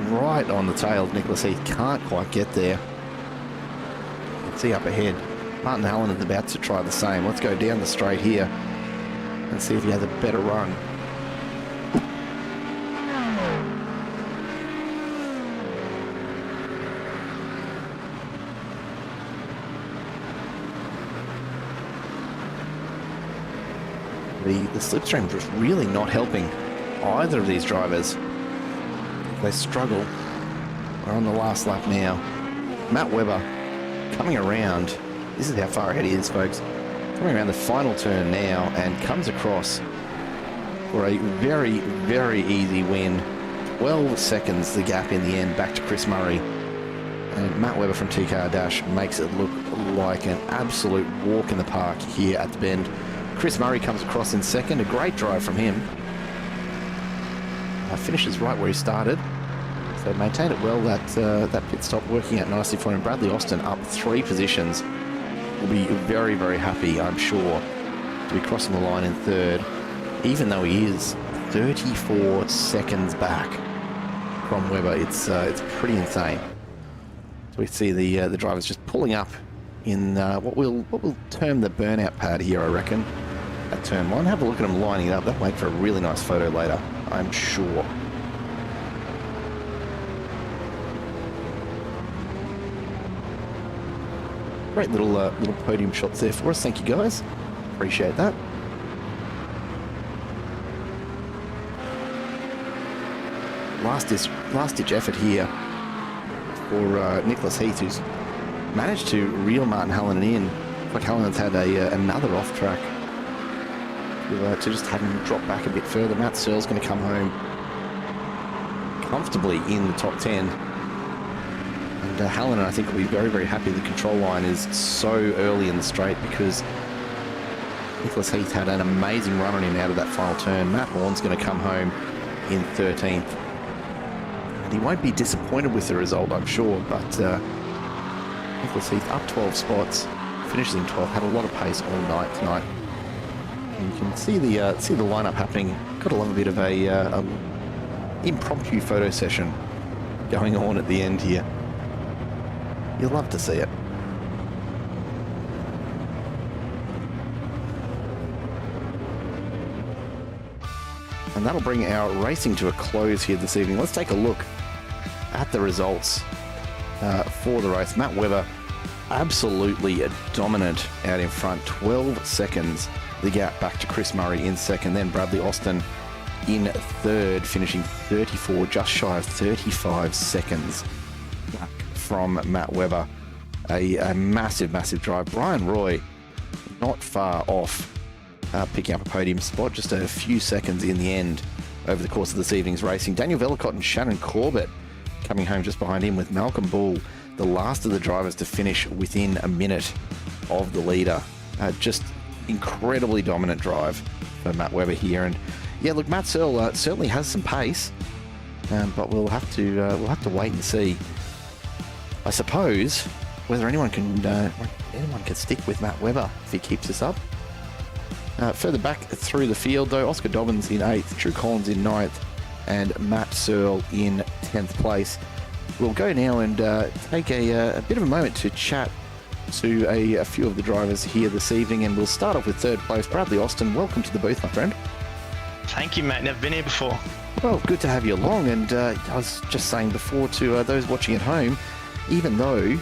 S1: Right on the tail of Nicholas Heath. Can't quite get there. You can see up ahead, Martin Allen is about to try the same. Let's go down the straight here and see if he has a better run. The slipstream was really not helping either of these drivers. They struggle. We're on the last lap now. Matt Webber coming around. This is how far ahead he is, folks. Coming around the final turn now and comes across for a very, very easy win. 12 seconds the gap in the end back to Chris Murray. And Matt Webber from TKR Dash makes it look like an absolute walk in the park here at the bend. Chris Murray comes across in second. A great drive from him. Finishes right where he started. So maintained it well, that pit stop working out nicely for him. Bradley Austin up 3 positions. Will be very, very happy, I'm sure, to be crossing the line in third, even though he is 34 seconds back from Webber. It's pretty insane. So we see the drivers just pulling up in what we'll term the burnout pad here, I reckon, at turn 1. Have a look at them lining it up. That'll make for a really nice photo later, I'm sure. Great little podium shots there for us. Thank you, guys. Appreciate that. Last ditch effort here for Nicholas Heath, who's managed to reel Martin Hallinan in. It's like Hallinan's had another off track to just have him drop back a bit further. Matt Searle's going to come home comfortably in the top 10. And Hallinan, I think, will be very, very happy the control line is so early in the straight, because Nicholas Heath had an amazing run on him out of that final turn. Matt Horn's going to come home in 13th. And he won't be disappointed with the result, I'm sure, but Nicholas Heath up 12 spots, finishes in 12th, had a lot of pace all night tonight. And you can see the lineup happening. Got a little bit of a impromptu photo session going on at the end here. You'll love to see it. And that'll bring our racing to a close here this evening. Let's take a look at the results for the race. Matt Webber absolutely dominant out in front. 12 seconds the gap back to Chris Murray in second. Then Bradley Austin in third, finishing 34, just shy of 35 seconds back from Matt Webber. A massive, massive drive. Brian Roy not far off picking up a podium spot, just a few seconds in the end over the course of this evening's racing. Daniel Vellacott and Shannon Corbett coming home just behind him, with Malcolm Bull the last of the drivers to finish within a minute of the leader. Just incredibly dominant drive for Matt Webber here. And yeah, look, Matt Searle certainly has some pace, but we'll have to wait and see, I suppose, whether anyone can stick with Matt Webber if he keeps this up. Further back through the field, though, Oscar Dobbins in 8th, Drew Collins in 9th, and Matt Searle in 10th place. We'll go now and take a bit of a moment to chat to a few of the drivers here this evening, and we'll start off with 3rd place, Bradley Austin. Welcome to the booth, my friend.
S2: Thank you, mate. Never been here before.
S1: Well, good to have you along, and I was just saying before to those watching at home, even though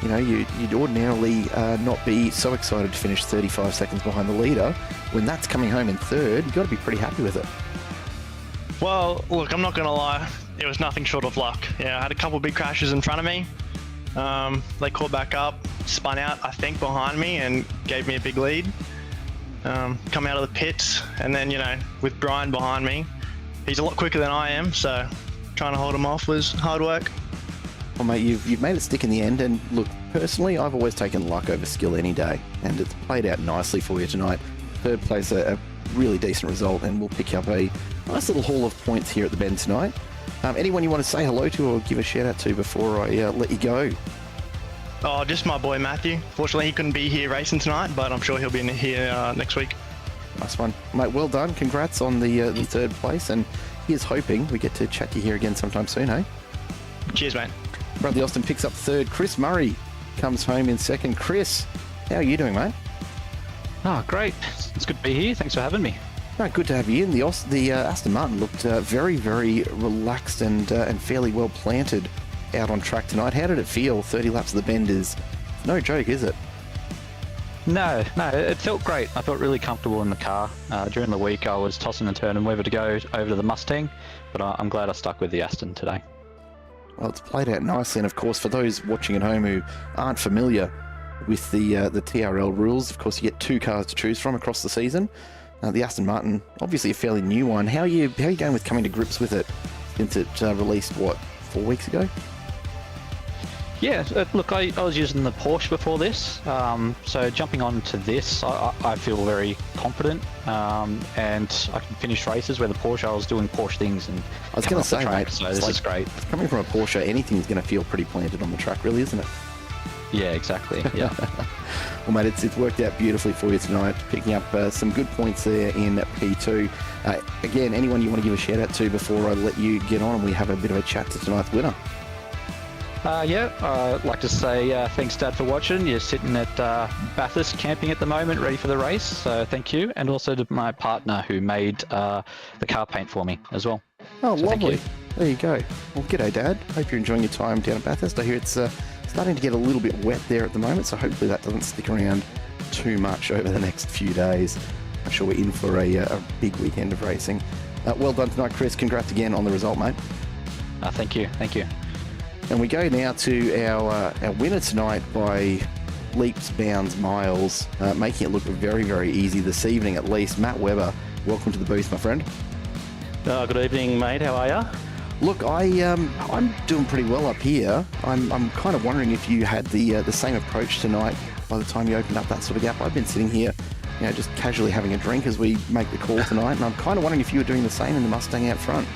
S1: you'd ordinarily not be so excited to finish 35 seconds behind the leader, when that's coming home in 3rd, you've got to be pretty happy with it.
S2: Well, look, I'm not going to lie. It was nothing short of luck. Yeah, I had a couple of big crashes in front of me. They caught back up, spun out, I think, behind me and gave me a big lead. Come out of the pits, and then, with Brian behind me, he's a lot quicker than I am, so trying to hold him off was hard work.
S1: Well, mate, you've made it stick in the end, and look, personally, I've always taken luck over skill any day, and it's played out nicely for you tonight. 3rd place, a really decent result, and we'll pick up a nice little haul of points here at the Bend tonight. Anyone you want to say hello to or give a shout out to before I let you go?
S2: Oh, just my boy Matthew. Fortunately, he couldn't be here racing tonight, but I'm sure he'll be in here next week.
S1: Nice one. Mate, well done. Congrats on the 3rd place, and here's hoping we get to chat to you here again sometime soon, eh?
S2: Cheers, mate.
S1: Bradley Austin picks up 3rd. Chris Murray comes home in 2nd. Chris, how are you doing, mate?
S3: Oh, great. It's good to be here. Thanks for having me.
S1: No, good to have you in. The Aston Martin looked very, very relaxed and fairly well planted out on track tonight. How did it feel? 30 laps of the Bend is no joke, is it?
S3: No, it felt great. I felt really comfortable in the car. During the week, I was tossing and turning whether to go over to the Mustang, but I'm glad I stuck with the Aston today.
S1: Well, it's played out nicely, and of course, for those watching at home who aren't familiar with the TRL rules, of course, you get 2 cars to choose from across the season. The Aston Martin, obviously a fairly new one. How are you going with coming to grips with it since it released, 4 weeks ago?
S3: Yeah, look, I was using the Porsche before this, so jumping on to this, I feel very confident, and I can finish races where the Porsche, I was doing Porsche things and
S1: I was going to say, mate,
S3: so this is great.
S1: Coming from a Porsche, anything's going to feel pretty planted on the track, really, isn't it?
S3: Yeah, exactly. Yeah.
S1: Well, mate, it's worked out beautifully for you tonight, picking up some good points there in P2. Again, anyone you want to give a shout out to before I let you get on and we have a bit of a chat to tonight's winner?
S3: I'd like to say thanks, Dad, for watching. You're sitting at Bathurst camping at the moment, ready for the race, so thank you. And also to my partner who made the car paint for me as well.
S1: Oh,
S3: so
S1: lovely. There you go. Well, g'day, Dad. Hope you're enjoying your time down at Bathurst. I hear it's starting to get a little bit wet there at the moment, so hopefully that doesn't stick around too much over the next few days. I'm sure we're in for a big weekend of racing. Well done tonight, Chris. Congrats again on the result, mate.
S3: Thank you.
S1: And we go now to our winner tonight by leaps, bounds, miles, making it look very, very easy this evening at least. Matt Webber, welcome to the booth, my friend.
S4: Good evening, mate. How are you?
S1: Look, I'm doing pretty well up here. I'm kind of wondering if you had the same approach tonight by the time you opened up that sort of gap. I've been sitting here, just casually having a drink as we make the call tonight, and I'm kind of wondering if you were doing the same in the Mustang out front.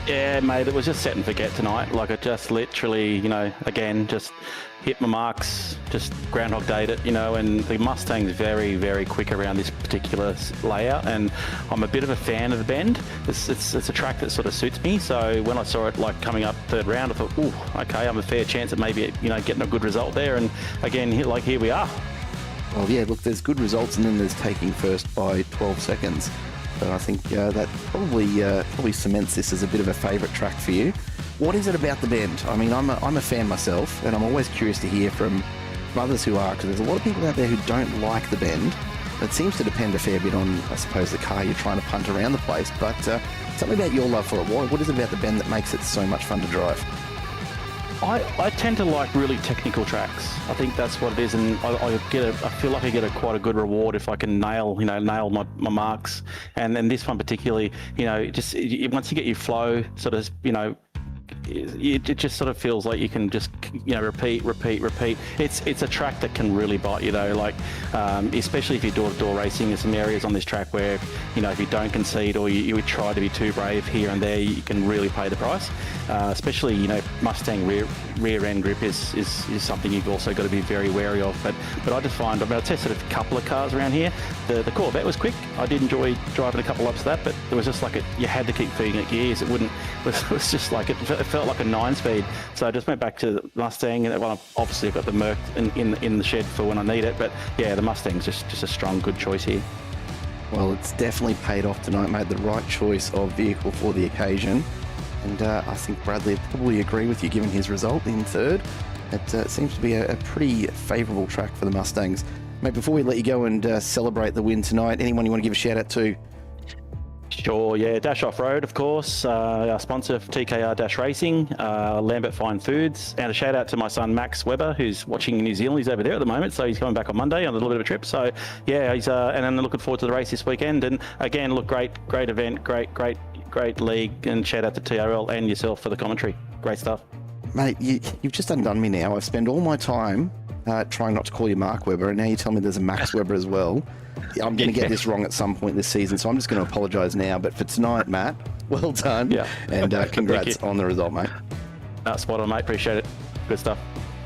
S4: Yeah, mate, it was just set and forget tonight. Like, I just literally, again, just hit my marks, just Groundhog Dayed it, and the Mustang's very, very quick around this particular layout, and I'm a bit of a fan of the bend. It's a track that sort of suits me, so when I saw it, like, coming up third round, I thought, ooh, okay, I'm a fair chance at maybe, getting a good result there, and again, here we are.
S1: Well, yeah, look, there's good results, and then there's taking first by 12 seconds. So I think that probably cements this as a bit of a favourite track for you. What is it about the bend? I mean, I'm a fan myself, and I'm always curious to hear from others who are, because there's a lot of people out there who don't like the bend. It seems to depend a fair bit on, I suppose, the car you're trying to punt around the place. But tell me about your love for it. What is it about the bend that makes it so much fun to drive?
S4: I tend to like really technical tracks. I think that's what it is, and I feel like I get quite a good reward if I can nail my marks. And then this one particularly, once you get your flow, sort of, it just sort of feels like you can just repeat. It's a track that can really bite you though, like especially if you're door-to-door racing. There's some areas on this track where if you don't concede or you try to be too brave here and there, you can really pay the price. Especially Mustang rear end grip is something you've also got to be very wary of. But I just find, I tested a couple of cars around here. The Corvette was quick. I did enjoy driving a couple laps of that, but it was just like you had to keep feeding it gears. It was just like it felt like a 9-speed. So I just went back to the Mustang, and obviously I've got the Merc in the shed for when I need it. But yeah, the Mustang's just a strong, good choice here.
S1: Well, it's definitely paid off tonight, mate. The right choice of vehicle for the occasion. And I think Bradley would probably agree with you, given his result in third. It seems to be a pretty favourable track for the Mustangs. Mate, before we let you go and celebrate the win tonight, anyone you want to give a shout out to?
S4: Sure, yeah. Dash Off-Road, of course, our sponsor for TKR Dash Racing, Lambert Fine Foods, and a shout out to my son Max Webber, who's watching in New Zealand. He's over there at the moment, so he's coming back on Monday on a little bit of a trip. So yeah, he's and I'm looking forward to the race this weekend. And again, look, great event, great league, and shout out to TRL and yourself for the commentary. Great stuff.
S1: Mate, you've just undone me now. I've spent all my time trying not to call you Mark Webber, and now you tell me there's a Max Webber as well. I'm going to get this wrong at some point this season, so I'm just going to apologise now. But for tonight, Matt, well done.
S4: Yeah.
S1: And congrats on the result, mate.
S4: Spot on, mate. Appreciate it. Good stuff.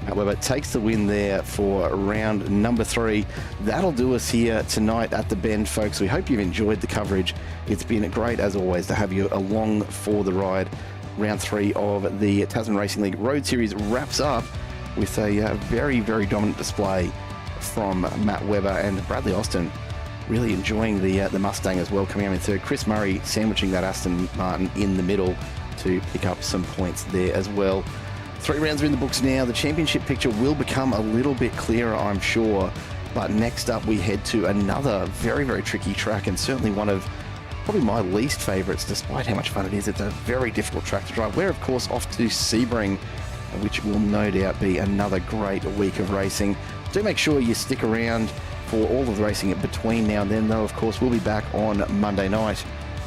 S1: Matt Webber takes the win there for round number 3. That'll do us here tonight at the Bend, folks. We hope you've enjoyed the coverage. It's been great, as always, to have you along for the ride. Round 3 of the Tasman Racing League Road Series wraps up with a very, very dominant display from Matt Webber and Bradley Austin. Really enjoying the Mustang as well, coming out in third. Chris Murray sandwiching that Aston Martin in the middle to pick up some points there as well. 3 rounds are in the books now. The championship picture will become a little bit clearer, I'm sure. But next up, we head to another very, very tricky track, and certainly one of probably my least favourites, despite how much fun it is. It's a very difficult track to drive. We're, of course, off to Sebring, which will no doubt be another great week of racing. Do make sure you stick around for all of the racing between now and then, though. Of course, we'll be back on Monday night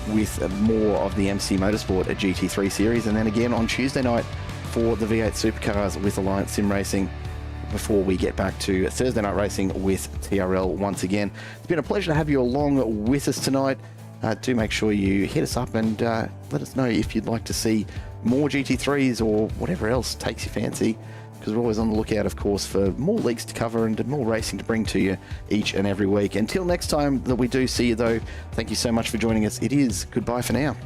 S1: with more of the MC Motorsport at GT3 Series, and then again on Tuesday night for the V8 Supercars with Alliance Sim Racing, before we get back to Thursday night racing with TRL once again. It's been a pleasure to have you along with us tonight. Do make sure you hit us up and let us know if you'd like to see more GT3s or whatever else takes your fancy, because we're always on the lookout, of course, for more leagues to cover and more racing to bring to you each and every week. Until next time that we do see you, though, thank you so much for joining us. It is goodbye for now.